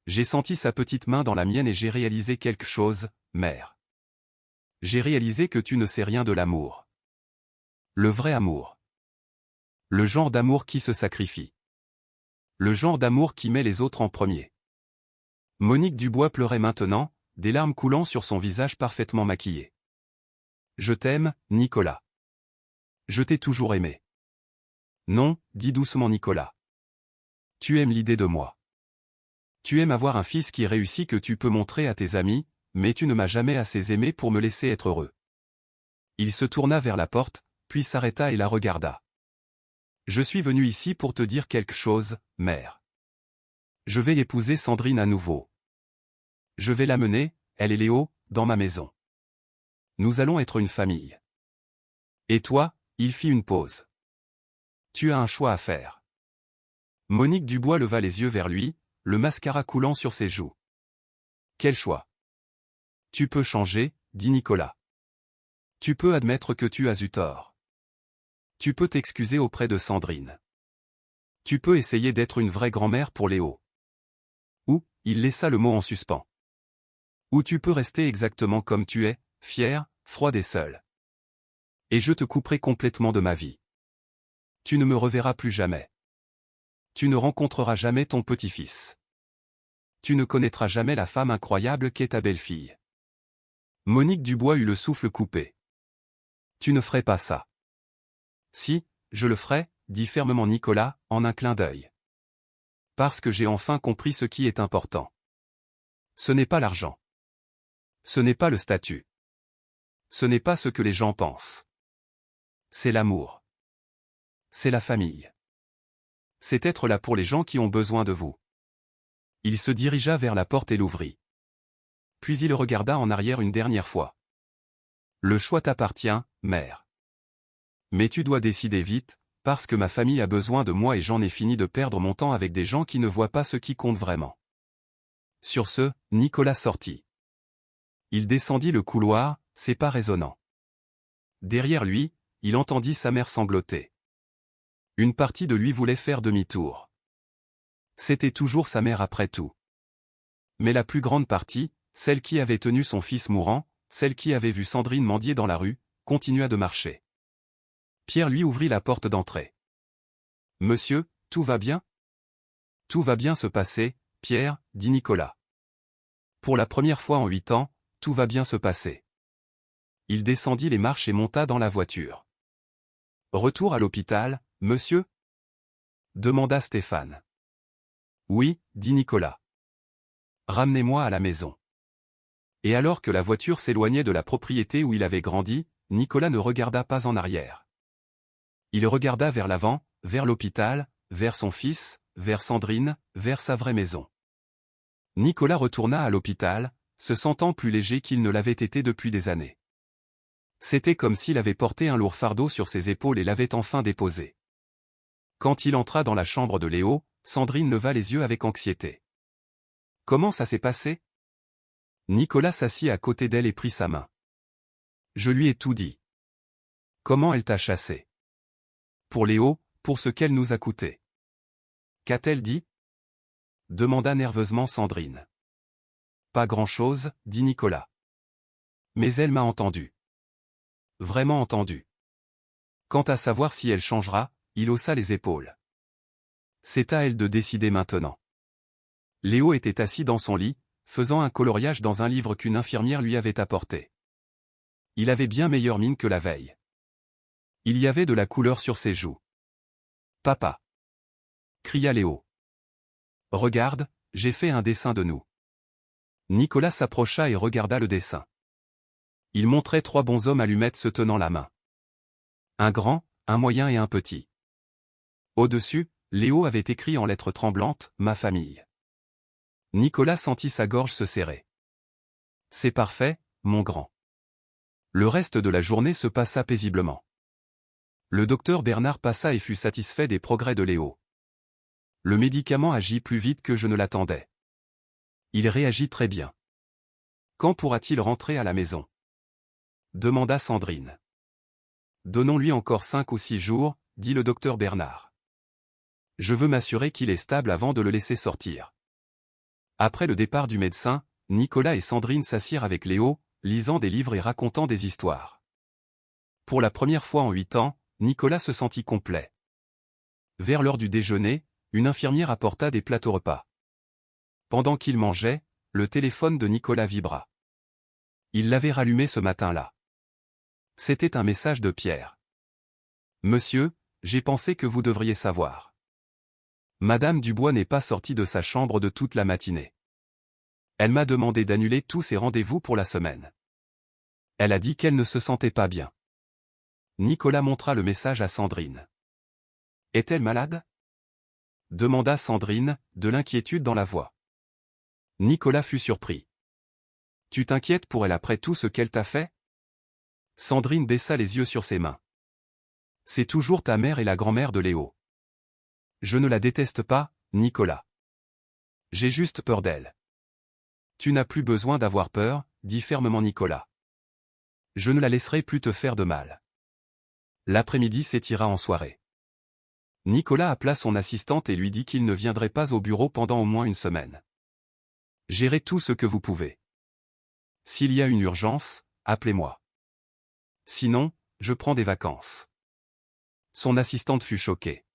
J'ai senti sa petite main dans la mienne et j'ai réalisé quelque chose, mère. J'ai réalisé que tu ne sais rien de l'amour. Le vrai amour. Le genre d'amour qui se sacrifie. Le genre d'amour qui met les autres en premier. Monique Dubois pleurait maintenant, des larmes coulant sur son visage parfaitement maquillé. Je t'aime, Nicolas. Je t'ai toujours aimé. Non, dit doucement Nicolas. Tu aimes l'idée de moi. Tu aimes avoir un fils qui réussit que tu peux montrer à tes amis, mais tu ne m'as jamais assez aimé pour me laisser être heureux. Il se tourna vers la porte, puis s'arrêta et la regarda. Je suis venu ici pour te dire quelque chose, mère. Je vais épouser Sandrine à nouveau. Je vais l'amener, elle et Léo, dans ma maison. Nous allons être une famille. Et toi, il fit une pause. Tu as un choix à faire. Monique Dubois leva les yeux vers lui, le mascara coulant sur ses joues. Quel choix? Tu peux changer, dit Nicolas. Tu peux admettre que tu as eu tort. Tu peux t'excuser auprès de Sandrine. Tu peux essayer d'être une vraie grand-mère pour Léo. Ou, il laissa le mot en suspens. Ou tu peux rester exactement comme tu es, fière, froide et seule. Et je te couperai complètement de ma vie. Tu ne me reverras plus jamais. Tu ne rencontreras jamais ton petit-fils. Tu ne connaîtras jamais la femme incroyable qu'est ta belle-fille. Monique Dubois eut le souffle coupé. Tu ne ferais pas ça. Si, je le ferai, dit fermement Nicolas, en un clin d'œil. Parce que j'ai enfin compris ce qui est important. Ce n'est pas l'argent. Ce n'est pas le statut. Ce n'est pas ce que les gens pensent. C'est l'amour. C'est la famille. C'est être là pour les gens qui ont besoin de vous. Il se dirigea vers la porte et l'ouvrit. Puis il regarda en arrière une dernière fois. Le choix t'appartient, mère. Mais tu dois décider vite, parce que ma famille a besoin de moi et j'en ai fini de perdre mon temps avec des gens qui ne voient pas ce qui compte vraiment. Sur ce, Nicolas sortit. Il descendit le couloir, ses pas résonnants. Derrière lui, il entendit sa mère sangloter. Une partie de lui voulait faire demi-tour. C'était toujours sa mère après tout. Mais la plus grande partie, celle qui avait tenu son fils mourant, celle qui avait vu Sandrine mendier dans la rue, continua de marcher. Pierre lui ouvrit la porte d'entrée. « Monsieur, tout va bien ?»« Tout va bien se passer, Pierre, » dit Nicolas. « Pour la première fois en 8 ans, tout va bien se passer. » Il descendit les marches et monta dans la voiture. « Retour à l'hôpital, monsieur ?» demanda Stéphane. « Oui, » dit Nicolas. « Ramenez-moi à la maison. » Et alors que la voiture s'éloignait de la propriété où il avait grandi, Nicolas ne regarda pas en arrière. Il regarda vers l'avant, vers l'hôpital, vers son fils, vers Sandrine, vers sa vraie maison. Nicolas retourna à l'hôpital, se sentant plus léger qu'il ne l'avait été depuis des années. C'était comme s'il avait porté un lourd fardeau sur ses épaules et l'avait enfin déposé. Quand il entra dans la chambre de Léo, Sandrine leva les yeux avec anxiété. « Comment ça s'est passé ?» Nicolas s'assit à côté d'elle et prit sa main. « Je lui ai tout dit. »« Comment elle t'a chassé ?»« Pour Léo, pour ce qu'elle nous a coûté. »« Qu'a-t-elle dit ?» demanda nerveusement Sandrine. « Pas grand-chose, » dit Nicolas. « Mais elle m'a entendu. Vraiment entendu. Quant à savoir si elle changera, il haussa les épaules. C'est à elle de décider maintenant. » Léo était assis dans son lit, faisant un coloriage dans un livre qu'une infirmière lui avait apporté. Il avait bien meilleure mine que la veille. Il y avait de la couleur sur ses joues. « Papa !» cria Léo. « Regarde, j'ai fait un dessin de nous. » Nicolas s'approcha et regarda le dessin. Il montrait 3 bonshommes allumettes se tenant la main. Un grand, un moyen et un petit. Au-dessus, Léo avait écrit en lettres tremblantes « Ma famille ». Nicolas sentit sa gorge se serrer. « C'est parfait, mon grand. » Le reste de la journée se passa paisiblement. Le docteur Bernard passa et fut satisfait des progrès de Léo. Le médicament agit plus vite que je ne l'attendais. Il réagit très bien. Quand pourra-t-il rentrer à la maison ? Demanda Sandrine. Donnons-lui encore 5 ou 6 jours, dit le docteur Bernard. Je veux m'assurer qu'il est stable avant de le laisser sortir. Après le départ du médecin, Nicolas et Sandrine s'assirent avec Léo, lisant des livres et racontant des histoires. Pour la première fois en 8 ans, Nicolas se sentit complet. Vers l'heure du déjeuner, une infirmière apporta des plateaux repas. Pendant qu'il mangeait, le téléphone de Nicolas vibra. Il l'avait rallumé ce matin-là. C'était un message de Pierre. « Monsieur, j'ai pensé que vous devriez savoir. Madame Dubois n'est pas sortie de sa chambre de toute la matinée. Elle m'a demandé d'annuler tous ses rendez-vous pour la semaine. Elle a dit qu'elle ne se sentait pas bien. Nicolas montra le message à Sandrine. Est-elle malade? Demanda Sandrine, de l'inquiétude dans la voix. Nicolas fut surpris. Tu t'inquiètes pour elle après tout ce qu'elle t'a fait? Sandrine baissa les yeux sur ses mains. C'est toujours ta mère et la grand-mère de Léo. Je ne la déteste pas, Nicolas. J'ai juste peur d'elle. Tu n'as plus besoin d'avoir peur, dit fermement Nicolas. Je ne la laisserai plus te faire de mal. L'après-midi s'étira en soirée. Nicolas appela son assistante et lui dit qu'il ne viendrait pas au bureau pendant au moins une semaine. Gérez tout ce que vous pouvez. S'il y a une urgence, appelez-moi. Sinon, je prends des vacances. Son assistante fut choquée.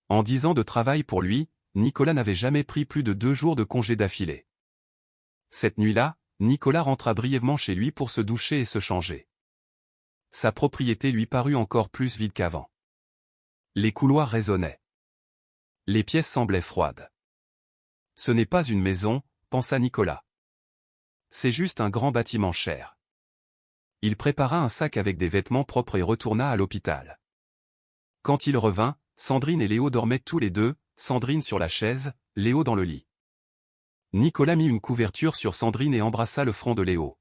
En 10 ans de travail pour lui, Nicolas n'avait jamais pris plus de 2 jours de congé d'affilée. Cette nuit-là, Nicolas rentra brièvement chez lui pour se doucher et se changer. Sa propriété lui parut encore plus vide qu'avant. Les couloirs résonnaient. Les pièces semblaient froides. Ce n'est pas une maison, pensa Nicolas. C'est juste un grand bâtiment cher. Il prépara un sac avec des vêtements propres et retourna à l'hôpital. Quand il revint, Sandrine et Léo dormaient tous les deux, Sandrine sur la chaise, Léo dans le lit. Nicolas mit une couverture sur Sandrine et embrassa le front de Léo.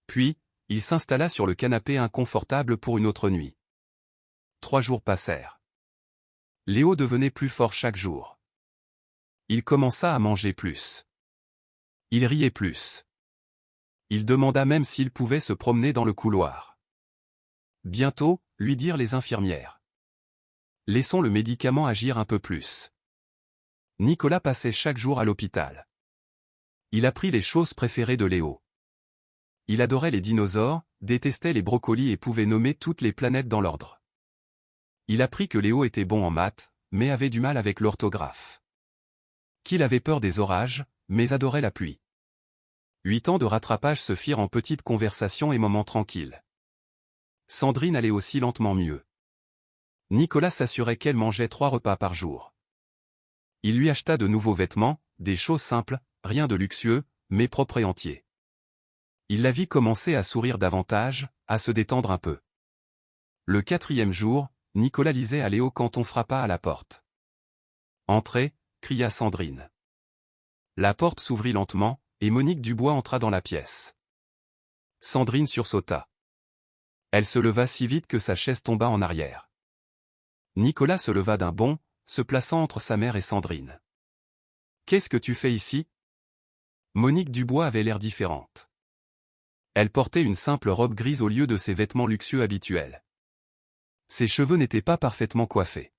Puis, il s'installa sur le canapé inconfortable pour une autre nuit. 3 jours passèrent. Léo devenait plus fort chaque jour. Il commença à manger plus. Il riait plus. Il demanda même s'il pouvait se promener dans le couloir. Bientôt, lui dirent les infirmières. Laissons le médicament agir un peu plus. Nicolas passait chaque jour à l'hôpital. Il apprit les choses préférées de Léo. Il adorait les dinosaures, détestait les brocolis et pouvait nommer toutes les planètes dans l'ordre. Il apprit que Léo était bon en maths, mais avait du mal avec l'orthographe. Qu'il avait peur des orages, mais adorait la pluie. 8 ans de rattrapage se firent en petites conversations et moments tranquilles. Sandrine allait aussi lentement mieux. Nicolas s'assurait qu'elle mangeait 3 repas par jour. Il lui acheta de nouveaux vêtements, des choses simples, rien de luxueux, mais propres et entiers. Il la vit commencer à sourire davantage, à se détendre un peu. Le 4e jour, Nicolas lisait à Léo quand on frappa à la porte. « Entrez » cria Sandrine. La porte s'ouvrit lentement, et Monique Dubois entra dans la pièce. Sandrine sursauta. Elle se leva si vite que sa chaise tomba en arrière. Nicolas se leva d'un bond, se plaçant entre sa mère et Sandrine. « Qu'est-ce que tu fais ici » Monique Dubois avait l'air différente. Elle portait une simple robe grise au lieu de ses vêtements luxueux habituels. Ses cheveux n'étaient pas parfaitement coiffés.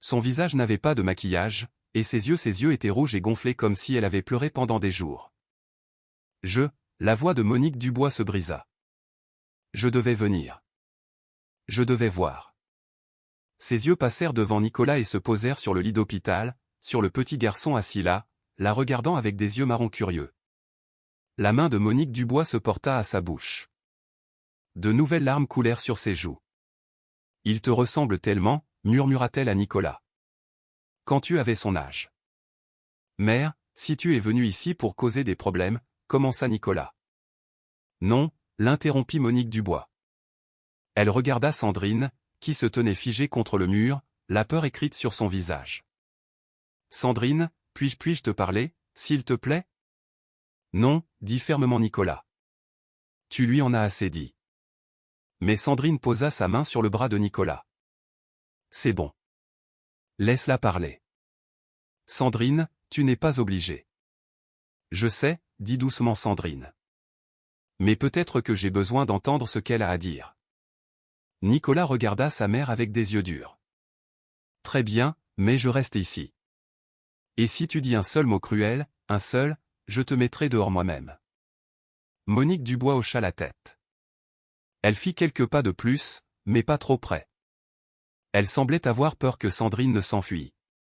Son visage n'avait pas de maquillage, et ses yeux étaient rouges et gonflés comme si elle avait pleuré pendant des jours. La voix de Monique Dubois se brisa. Je devais venir. Je devais voir. Ses yeux passèrent devant Nicolas et se posèrent sur le lit d'hôpital, sur le petit garçon assis là, la regardant avec des yeux marrons curieux. La main de Monique Dubois se porta à sa bouche. De nouvelles larmes coulèrent sur ses joues. « Il te ressemble tellement » murmura-t-elle à Nicolas. « Quand tu avais son âge. »« Mère, si tu es venue ici pour causer des problèmes, » commença Nicolas. « Non » l'interrompit Monique Dubois. Elle regarda Sandrine, qui se tenait figée contre le mur, la peur écrite sur son visage. « Sandrine, puis-je te parler, s'il te plaît ?»« Non » dit fermement Nicolas. « Tu lui en as assez dit. » Mais Sandrine posa sa main sur le bras de Nicolas. « C'est bon. Laisse-la parler. »« Sandrine, tu n'es pas obligée. »« Je sais » dit doucement Sandrine. « Mais peut-être que j'ai besoin d'entendre ce qu'elle a à dire. » Nicolas regarda sa mère avec des yeux durs. « Très bien, mais je reste ici. Et si tu dis un seul mot cruel, un seul, je te mettrai dehors moi-même. » Monique Dubois hocha la tête. Elle fit quelques pas de plus, mais pas trop près. Elle semblait avoir peur que Sandrine ne s'enfuît.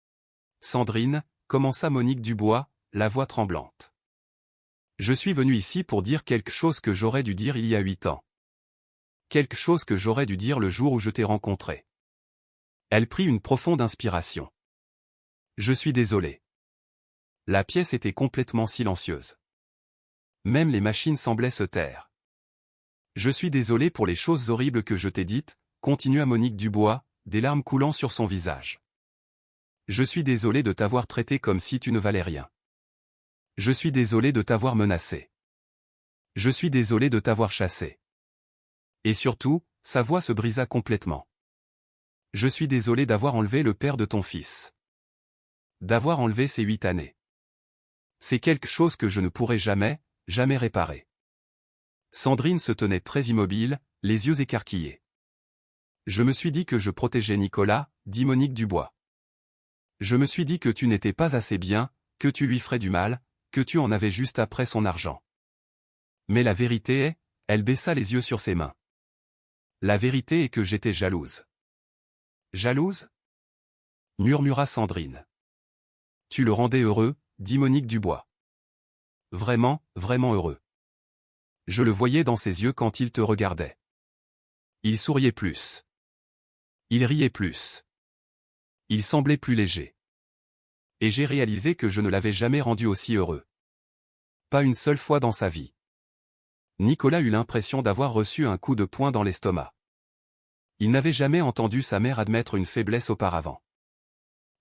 « Sandrine » commença Monique Dubois, la voix tremblante. « Je suis venue ici pour dire quelque chose que j'aurais dû dire il y a 8 ans. Quelque chose que j'aurais dû dire le jour où je t'ai rencontré. » Elle prit une profonde inspiration. Je suis désolé. La pièce était complètement silencieuse. Même les machines semblaient se taire. Je suis désolé pour les choses horribles que je t'ai dites, continua Monique Dubois, des larmes coulant sur son visage. Je suis désolé de t'avoir traité comme si tu ne valais rien. Je suis désolé de t'avoir menacé. Je suis désolé de t'avoir chassé. Et surtout, sa voix se brisa complètement. Je suis désolé d'avoir enlevé le père de ton fils. D'avoir enlevé ces 8 années. C'est quelque chose que je ne pourrai jamais, jamais réparer. Sandrine se tenait très immobile, les yeux écarquillés. Je me suis dit que je protégeais Nicolas, dit Monique Dubois. Je me suis dit que tu n'étais pas assez bien, que tu lui ferais du mal, que tu en avais juste après son argent. Mais la vérité est, elle baissa les yeux sur ses mains. La vérité est que j'étais jalouse. Jalouse ? Murmura Sandrine. Tu le rendais heureux, dit Monique Dubois. Vraiment, vraiment heureux. Je le voyais dans ses yeux quand il te regardait. Il souriait plus. Il riait plus. Il semblait plus léger. Et j'ai réalisé que je ne l'avais jamais rendu aussi heureux. Pas une seule fois dans sa vie. Nicolas eut l'impression d'avoir reçu un coup de poing dans l'estomac. Il n'avait jamais entendu sa mère admettre une faiblesse auparavant.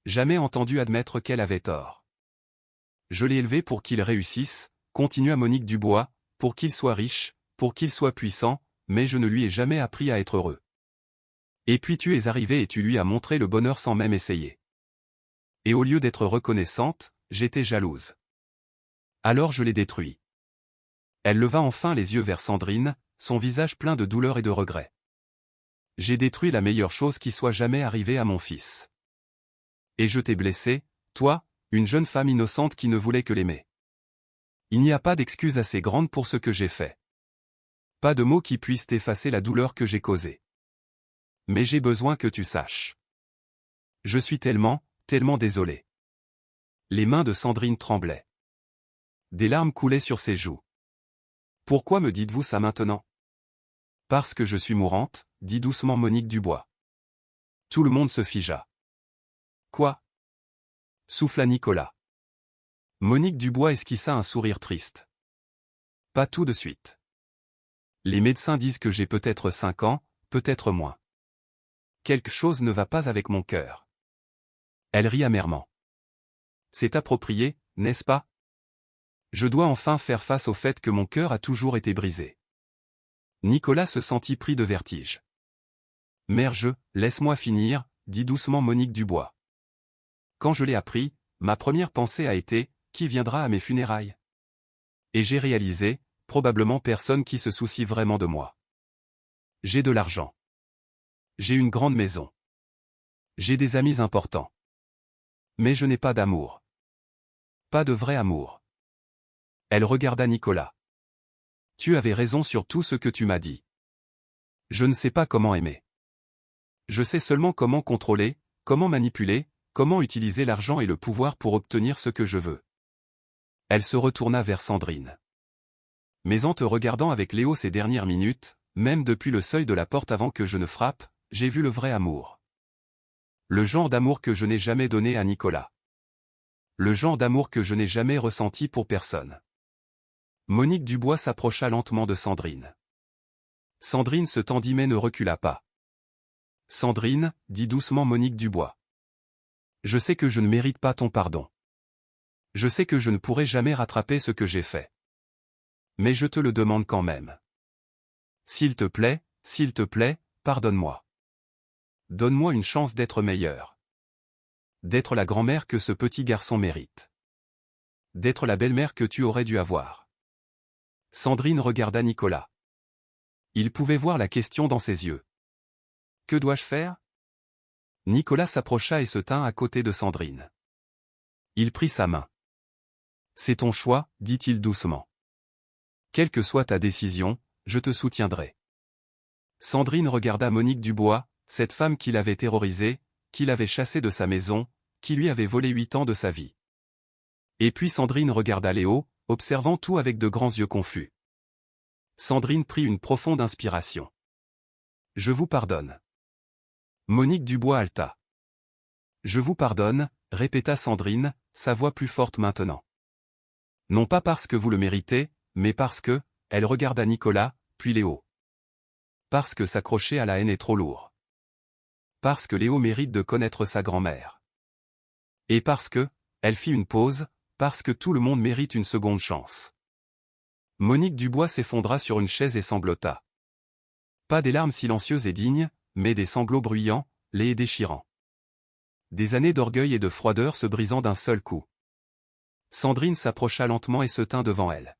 Jamais entendu admettre qu'elle avait tort. Je l'ai élevé pour qu'il réussisse, continua Monique Dubois, pour qu'il soit riche, pour qu'il soit puissant, mais je ne lui ai jamais appris à être heureux. Et puis tu es arrivé et tu lui as montré le bonheur sans même essayer. Et au lieu d'être reconnaissante, j'étais jalouse. Alors je l'ai détruit. Elle leva enfin les yeux vers Sandrine, son visage plein de douleur et de regret. J'ai détruit la meilleure chose qui soit jamais arrivée à mon fils. Et je t'ai blessé, toi, une jeune femme innocente qui ne voulait que l'aimer. Il n'y a pas d'excuse assez grande pour ce que j'ai fait. Pas de mots qui puissent effacer la douleur que j'ai causée. Mais j'ai besoin que tu saches. Je suis tellement, tellement désolé. Les mains de Sandrine tremblaient. Des larmes coulaient sur ses joues. Pourquoi me dites-vous ça maintenant? Parce que je suis mourante, dit doucement Monique Dubois. Tout le monde se figea. Quoi? Souffla Nicolas. Monique Dubois esquissa un sourire triste. Pas tout de suite. Les médecins disent que j'ai peut-être 5 ans, peut-être moins. Quelque chose ne va pas avec mon cœur. Elle rit amèrement. C'est approprié, n'est-ce pas? Je dois enfin faire face au fait que mon cœur a toujours été brisé. Nicolas se sentit pris de vertige. Mère, laisse-moi finir, dit doucement Monique Dubois. Quand je l'ai appris, ma première pensée a été, qui viendra à mes funérailles? Et j'ai réalisé, probablement personne qui se soucie vraiment de moi. J'ai de l'argent. J'ai une grande maison. J'ai des amis importants. Mais je n'ai pas d'amour. Pas de vrai amour. Elle regarda Nicolas. Tu avais raison sur tout ce que tu m'as dit. Je ne sais pas comment aimer. Je sais seulement comment contrôler, comment manipuler, comment utiliser l'argent et le pouvoir pour obtenir ce que je veux. Elle se retourna vers Sandrine. Mais en te regardant avec Léo ces dernières minutes, même depuis le seuil de la porte avant que je ne frappe, j'ai vu le vrai amour. Le genre d'amour que je n'ai jamais donné à Nicolas. Le genre d'amour que je n'ai jamais ressenti pour personne. Monique Dubois s'approcha lentement de Sandrine. Sandrine se tendit mais ne recula pas. Sandrine, dit doucement Monique Dubois. Je sais que je ne mérite pas ton pardon. Je sais que je ne pourrai jamais rattraper ce que j'ai fait. Mais je te le demande quand même. S'il te plaît, pardonne-moi. Donne-moi une chance d'être meilleure. D'être la grand-mère que ce petit garçon mérite. D'être la belle-mère que tu aurais dû avoir. Sandrine regarda Nicolas. Il pouvait voir la question dans ses yeux. Que dois-je faire? Nicolas s'approcha et se tint à côté de Sandrine. Il prit sa main. C'est ton choix, dit-il doucement. Quelle que soit ta décision, je te soutiendrai. Sandrine regarda Monique Dubois, cette femme qui l'avait terrorisée, qui l'avait chassée de sa maison, qui lui avait volé 8 ans de sa vie. Et puis Sandrine regarda Léo, observant tout avec de grands yeux confus. Sandrine prit une profonde inspiration. Je vous pardonne. Monique Dubois haleta. Je vous pardonne, répéta Sandrine, sa voix plus forte maintenant. Non pas parce que vous le méritez, mais parce que, elle regarda Nicolas, puis Léo. Parce que s'accrocher à la haine est trop lourd. Parce que Léo mérite de connaître sa grand-mère. Et parce que, elle fit une pause, parce que tout le monde mérite une seconde chance. Monique Dubois s'effondra sur une chaise et sanglota. Pas des larmes silencieuses et dignes, mais des sanglots bruyants, laids et déchirants. Des années d'orgueil et de froideur se brisant d'un seul coup. Sandrine s'approcha lentement et se tint devant elle.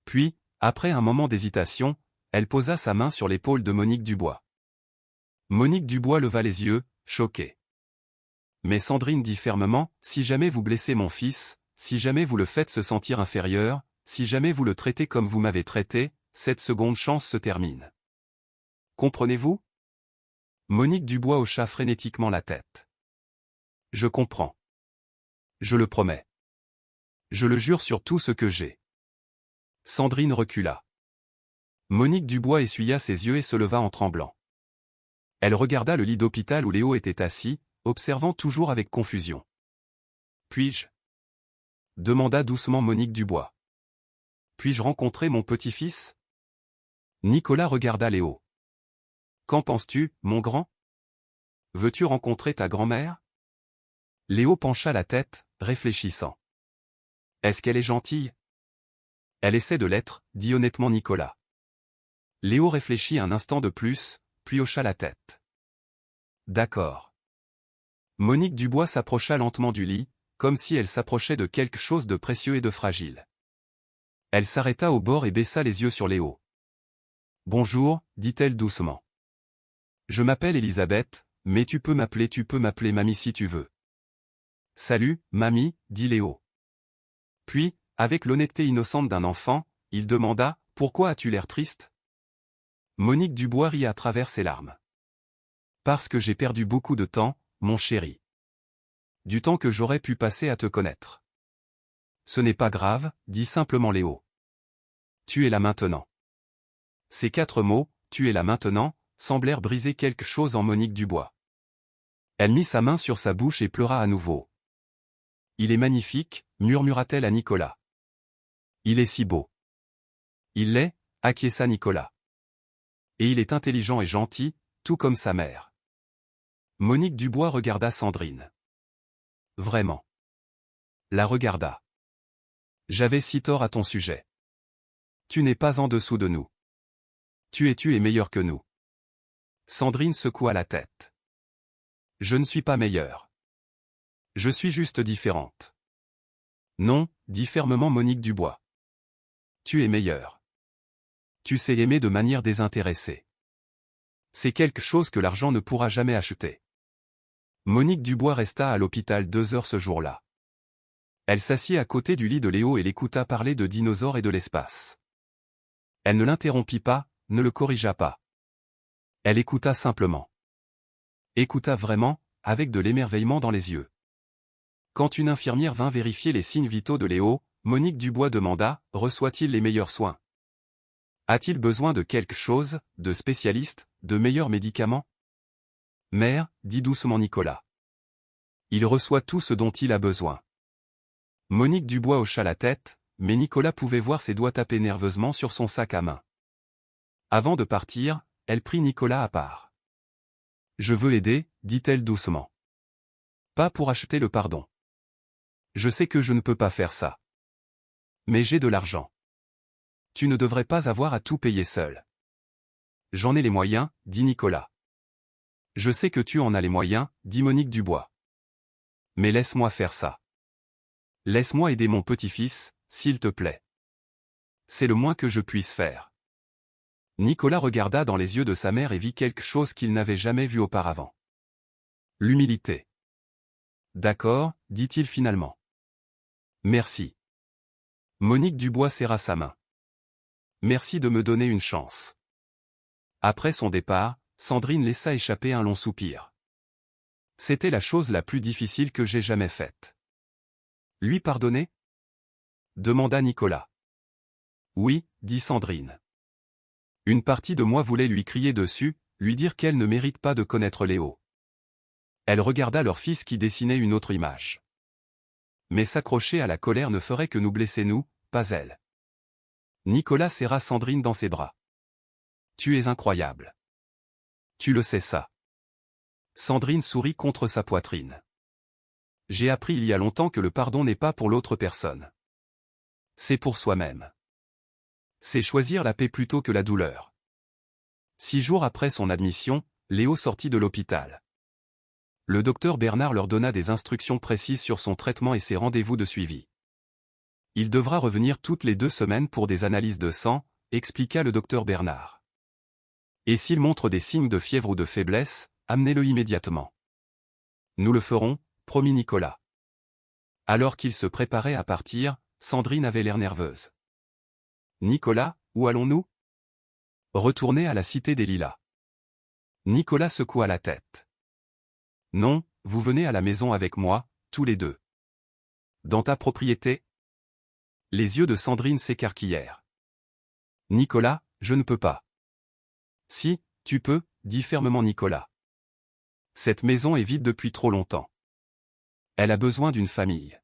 Puis, après un moment d'hésitation, elle posa sa main sur l'épaule de Monique Dubois. Monique Dubois leva les yeux, choquée. Mais Sandrine dit fermement, « Si jamais vous blessez mon fils, si jamais vous le faites se sentir inférieur, si jamais vous le traitez comme vous m'avez traité, cette seconde chance se termine. Comprenez-vous » Monique Dubois hocha frénétiquement la tête. « Je comprends. Je le promets. Je le jure sur tout ce que j'ai. » Sandrine recula. Monique Dubois essuya ses yeux et se leva en tremblant. Elle regarda le lit d'hôpital où Léo était assis, observant toujours avec confusion. « Puis-je » demanda doucement Monique Dubois. « Puis-je rencontrer mon petit-fils » Nicolas regarda Léo. « Qu'en penses-tu, mon grand ? Veux-tu rencontrer ta grand-mère » Léo pencha la tête, réfléchissant. « Est-ce qu'elle est gentille » Elle essaie de l'être, dit honnêtement Nicolas. Léo réfléchit un instant de plus, puis hocha la tête. « D'accord. » Monique Dubois s'approcha lentement du lit, comme si elle s'approchait de quelque chose de précieux et de fragile. Elle s'arrêta au bord et baissa les yeux sur Léo. « Bonjour, dit-elle doucement. Je m'appelle Elisabeth, mais tu peux m'appeler mamie si tu veux. »« Salut, mamie, dit Léo. Puis, avec l'honnêteté innocente d'un enfant, il demanda, « Pourquoi as-tu l'air triste ?» Monique Dubois rit à travers ses larmes. « Parce que j'ai perdu beaucoup de temps, mon chéri. Du temps que j'aurais pu passer à te connaître. »« Ce n'est pas grave, dit simplement Léo. Tu es là maintenant. » Ces 4 mots, tu es là maintenant, semblèrent briser quelque chose en Monique Dubois. Elle mit sa main sur sa bouche et pleura à nouveau. « Il est magnifique, murmura-t-elle à Nicolas. Il est si beau. Il l'est, acquiesça Nicolas. Et il est intelligent et gentil, tout comme sa mère. Monique Dubois regarda Sandrine. Vraiment. La regarda. J'avais si tort à ton sujet. Tu n'es pas en dessous de nous. Tu es meilleur que nous. Sandrine secoua la tête. Je ne suis pas meilleure. Je suis juste différente. Non, dit fermement Monique Dubois. Tu es meilleure. Tu sais aimer de manière désintéressée. C'est quelque chose que l'argent ne pourra jamais acheter. Monique Dubois resta à l'hôpital 2 heures ce jour-là. Elle s'assit à côté du lit de Léo et l'écouta parler de dinosaures et de l'espace. Elle ne l'interrompit pas, ne le corrigea pas. Elle écouta simplement. Écouta vraiment, avec de l'émerveillement dans les yeux. Quand une infirmière vint vérifier les signes vitaux de Léo, Monique Dubois demanda, reçoit-il les meilleurs soins? A-t-il besoin de quelque chose, de spécialiste, de meilleurs médicaments? Mère, dit doucement Nicolas. Il reçoit tout ce dont il a besoin. Monique Dubois hocha la tête, mais Nicolas pouvait voir ses doigts taper nerveusement sur son sac à main. Avant de partir, elle prit Nicolas à part. Je veux l'aider, dit-elle doucement. Pas pour acheter le pardon. Je sais que je ne peux pas faire ça. Mais j'ai de l'argent. Tu ne devrais pas avoir à tout payer seul. J'en ai les moyens, dit Nicolas. Je sais que tu en as les moyens, dit Monique Dubois. Mais laisse-moi faire ça. Laisse-moi aider mon petit-fils, s'il te plaît. C'est le moins que je puisse faire. Nicolas regarda dans les yeux de sa mère et vit quelque chose qu'il n'avait jamais vu auparavant. L'humilité. D'accord, dit-il finalement. Merci. Monique Dubois serra sa main. Merci de me donner une chance. Après son départ, Sandrine laissa échapper un long soupir. C'était la chose la plus difficile que j'ai jamais faite. Lui pardonner? Demanda Nicolas. Oui, dit Sandrine. Une partie de moi voulait lui crier dessus, lui dire qu'elle ne mérite pas de connaître Léo. Elle regarda leur fils qui dessinait une autre image. Mais s'accrocher à la colère ne ferait que nous blesser nous, pas elle. Nicolas serra Sandrine dans ses bras. Tu es incroyable. Tu le sais ça. Sandrine sourit contre sa poitrine. J'ai appris il y a longtemps que le pardon n'est pas pour l'autre personne. C'est pour soi-même. C'est choisir la paix plutôt que la douleur. 6 jours après son admission, Léo sortit de l'hôpital. Le docteur Bernard leur donna des instructions précises sur son traitement et ses rendez-vous de suivi. Il devra revenir toutes les 2 semaines pour des analyses de sang, expliqua le docteur Bernard. Et s'il montre des signes de fièvre ou de faiblesse, amenez-le immédiatement. Nous le ferons, promit Nicolas. Alors qu'il se préparait à partir, Sandrine avait l'air nerveuse. Nicolas, où allons-nous? Retourner à la Cité des Lilas. Nicolas secoua la tête. Non, vous venez à la maison avec moi, tous les 2. Dans ta propriété? Les yeux de Sandrine s'écarquillèrent. Nicolas, je ne peux pas. Si, tu peux, dit fermement Nicolas. Cette maison est vide depuis trop longtemps. Elle a besoin d'une famille.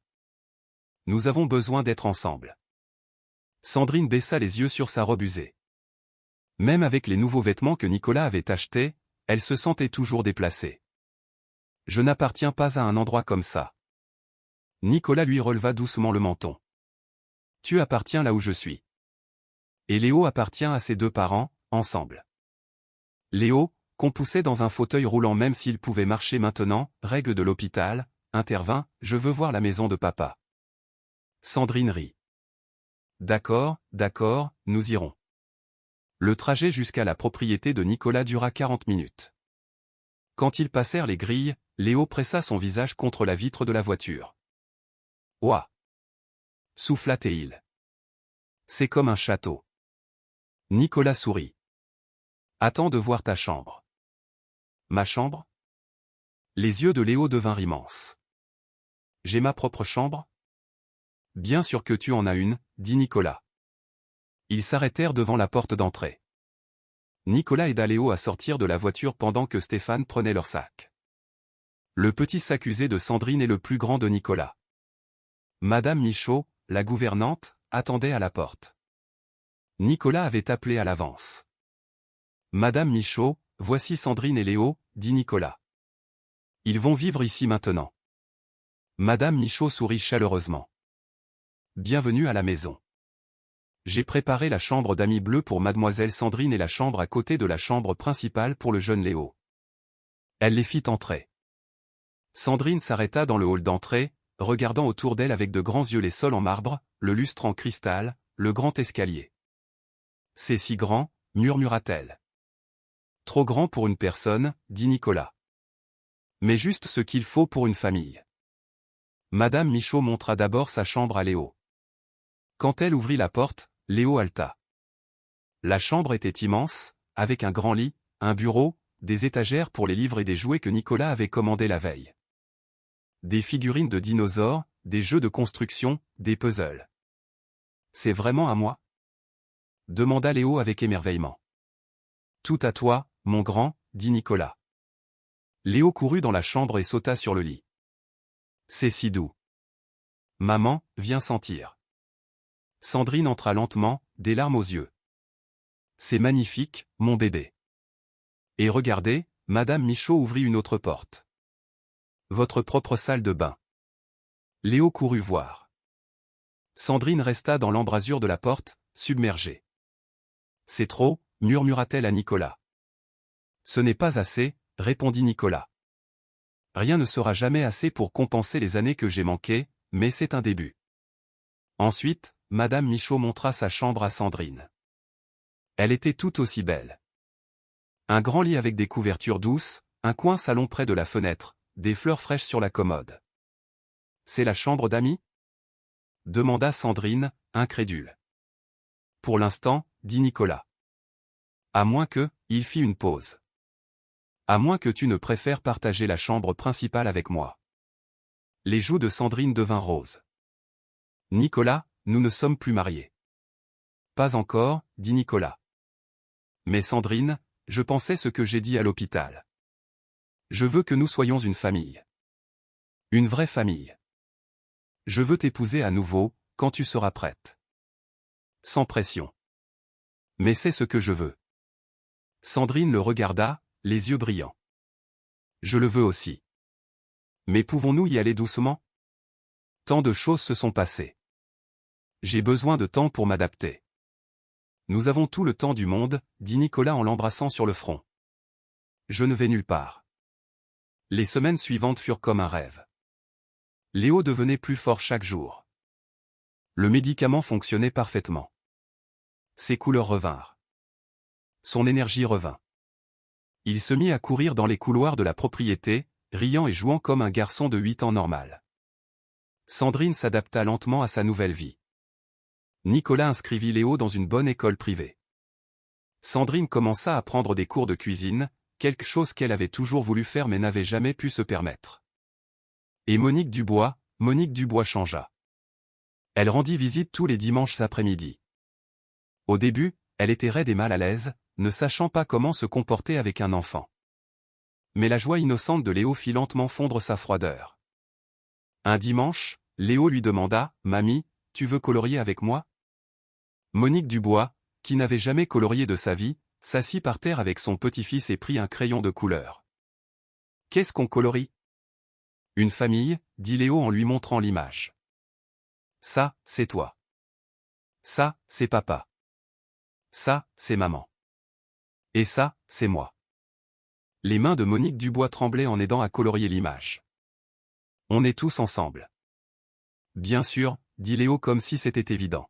Nous avons besoin d'être ensemble. Sandrine baissa les yeux sur sa robe usée. Même avec les nouveaux vêtements que Nicolas avait achetés, elle se sentait toujours déplacée. Je n'appartiens pas à un endroit comme ça. Nicolas lui releva doucement le menton. Tu appartiens là où je suis. Et Léo appartient à ses 2 parents, ensemble. Léo, qu'on poussait dans un fauteuil roulant même s'il pouvait marcher maintenant, règle de l'hôpital, intervint, je veux voir la maison de papa. Sandrine rit. D'accord, nous irons. Le trajet jusqu'à la propriété de Nicolas dura 40 minutes. Quand ils passèrent les grilles, Léo pressa son visage contre la vitre de la voiture. Ouah! Souffla-t-il. C'est comme un château. Nicolas sourit. Attends de voir ta chambre. Ma chambre? Les yeux de Léo devinrent immenses. J'ai ma propre chambre? Bien sûr que tu en as une, dit Nicolas. Ils s'arrêtèrent devant la porte d'entrée. Nicolas aida Léo à sortir de la voiture pendant que Stéphane prenait leur sac. Le petit sac usé de Sandrine est le plus grand de Nicolas. Madame Michaud, la gouvernante, attendait à la porte. Nicolas avait appelé à l'avance. Madame Michaud, voici Sandrine et Léo, dit Nicolas. Ils vont vivre ici maintenant. Madame Michaud sourit chaleureusement. Bienvenue à la maison. J'ai préparé la chambre d'amis bleus pour mademoiselle Sandrine et la chambre à côté de la chambre principale pour le jeune Léo. Elle les fit entrer. Sandrine s'arrêta dans le hall d'entrée, regardant autour d'elle avec de grands yeux les sols en marbre, le lustre en cristal, le grand escalier. C'est si grand, murmura-t-elle. Trop grand pour une personne, dit Nicolas. Mais juste ce qu'il faut pour une famille. Madame Michaud montra d'abord sa chambre à Léo. Quand elle ouvrit la porte, Léo haleta. La chambre était immense, avec un grand lit, un bureau, des étagères pour les livres et des jouets que Nicolas avait commandés la veille. Des figurines de dinosaures, des jeux de construction, des puzzles. C'est vraiment à moi? Demanda Léo avec émerveillement. Tout à toi, mon grand, dit Nicolas. Léo courut dans la chambre et sauta sur le lit. C'est si doux. Maman, viens sentir. Sandrine entra lentement, des larmes aux yeux. C'est magnifique, mon bébé. Et regardez, Madame Michaud ouvrit une autre porte. Votre propre salle de bain. Léo courut voir. Sandrine resta dans l'embrasure de la porte, submergée. C'est trop, murmura-t-elle à Nicolas. Ce n'est pas assez, répondit Nicolas. Rien ne sera jamais assez pour compenser les années que j'ai manquées, mais c'est un début. Ensuite, Madame Michaud montra sa chambre à Sandrine. Elle était tout aussi belle. Un grand lit avec des couvertures douces, un coin salon près de la fenêtre, des fleurs fraîches sur la commode. C'est la chambre d'amis? Demanda Sandrine, incrédule. Pour l'instant, dit Nicolas. À moins que, il fit une pause. À moins que tu ne préfères partager la chambre principale avec moi. Les joues de Sandrine devinrent roses. Nicolas, nous ne sommes plus mariés. Pas encore, dit Nicolas. Mais Sandrine, je pensais ce que j'ai dit à l'hôpital. Je veux que nous soyons une famille. Une vraie famille. Je veux t'épouser à nouveau, quand tu seras prête. Sans pression. Mais c'est ce que je veux. Sandrine le regarda, les yeux brillants. Je le veux aussi. Mais pouvons-nous y aller doucement? Tant de choses se sont passées. J'ai besoin de temps pour m'adapter. Nous avons tout le temps du monde, dit Nicolas en l'embrassant sur le front. Je ne vais nulle part. Les semaines suivantes furent comme un rêve. Léo devenait plus fort chaque jour. Le médicament fonctionnait parfaitement. Ses couleurs revinrent. Son énergie revint. Il se mit à courir dans les couloirs de la propriété, riant et jouant comme un garçon de 8 ans normal. Sandrine s'adapta lentement à sa nouvelle vie. Nicolas inscrivit Léo dans une bonne école privée. Sandrine commença à prendre des cours de cuisine, quelque chose qu'elle avait toujours voulu faire mais n'avait jamais pu se permettre. Et Monique Dubois changea. Elle rendit visite tous les dimanches après-midi. Au début, elle était raide et mal à l'aise, ne sachant pas comment se comporter avec un enfant. Mais la joie innocente de Léo fit lentement fondre sa froideur. Un dimanche, Léo lui demanda « Mamie, tu veux colorier avec moi ?» Monique Dubois, qui n'avait jamais colorié de sa vie, s'assit par terre avec son petit-fils et prit un crayon de couleur. « Qu'est-ce qu'on colorie ?»« Une famille, » dit Léo en lui montrant l'image. « Ça, c'est toi. Ça, c'est papa. Ça, c'est maman. Et ça, c'est moi. » Les mains de Monique Dubois tremblaient en aidant à colorier l'image. « On est tous ensemble. » « Bien sûr, » dit Léo comme si c'était évident.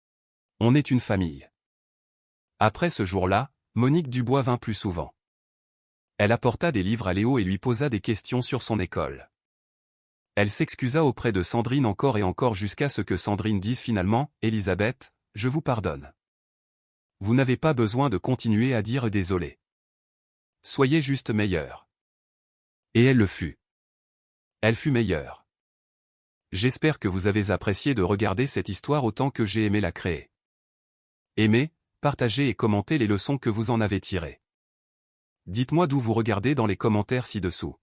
« On est une famille. » Après ce jour-là, Monique Dubois vint plus souvent. Elle apporta des livres à Léo et lui posa des questions sur son école. Elle s'excusa auprès de Sandrine encore et encore jusqu'à ce que Sandrine dise finalement « Elisabeth, je vous pardonne. Vous n'avez pas besoin de continuer à dire désolé. Soyez juste meilleure. » Et elle le fut. Elle fut meilleure. J'espère que vous avez apprécié de regarder cette histoire autant que j'ai aimé la créer. Aimez, partagez et commentez les leçons que vous en avez tirées. Dites-moi d'où vous regardez dans les commentaires ci-dessous.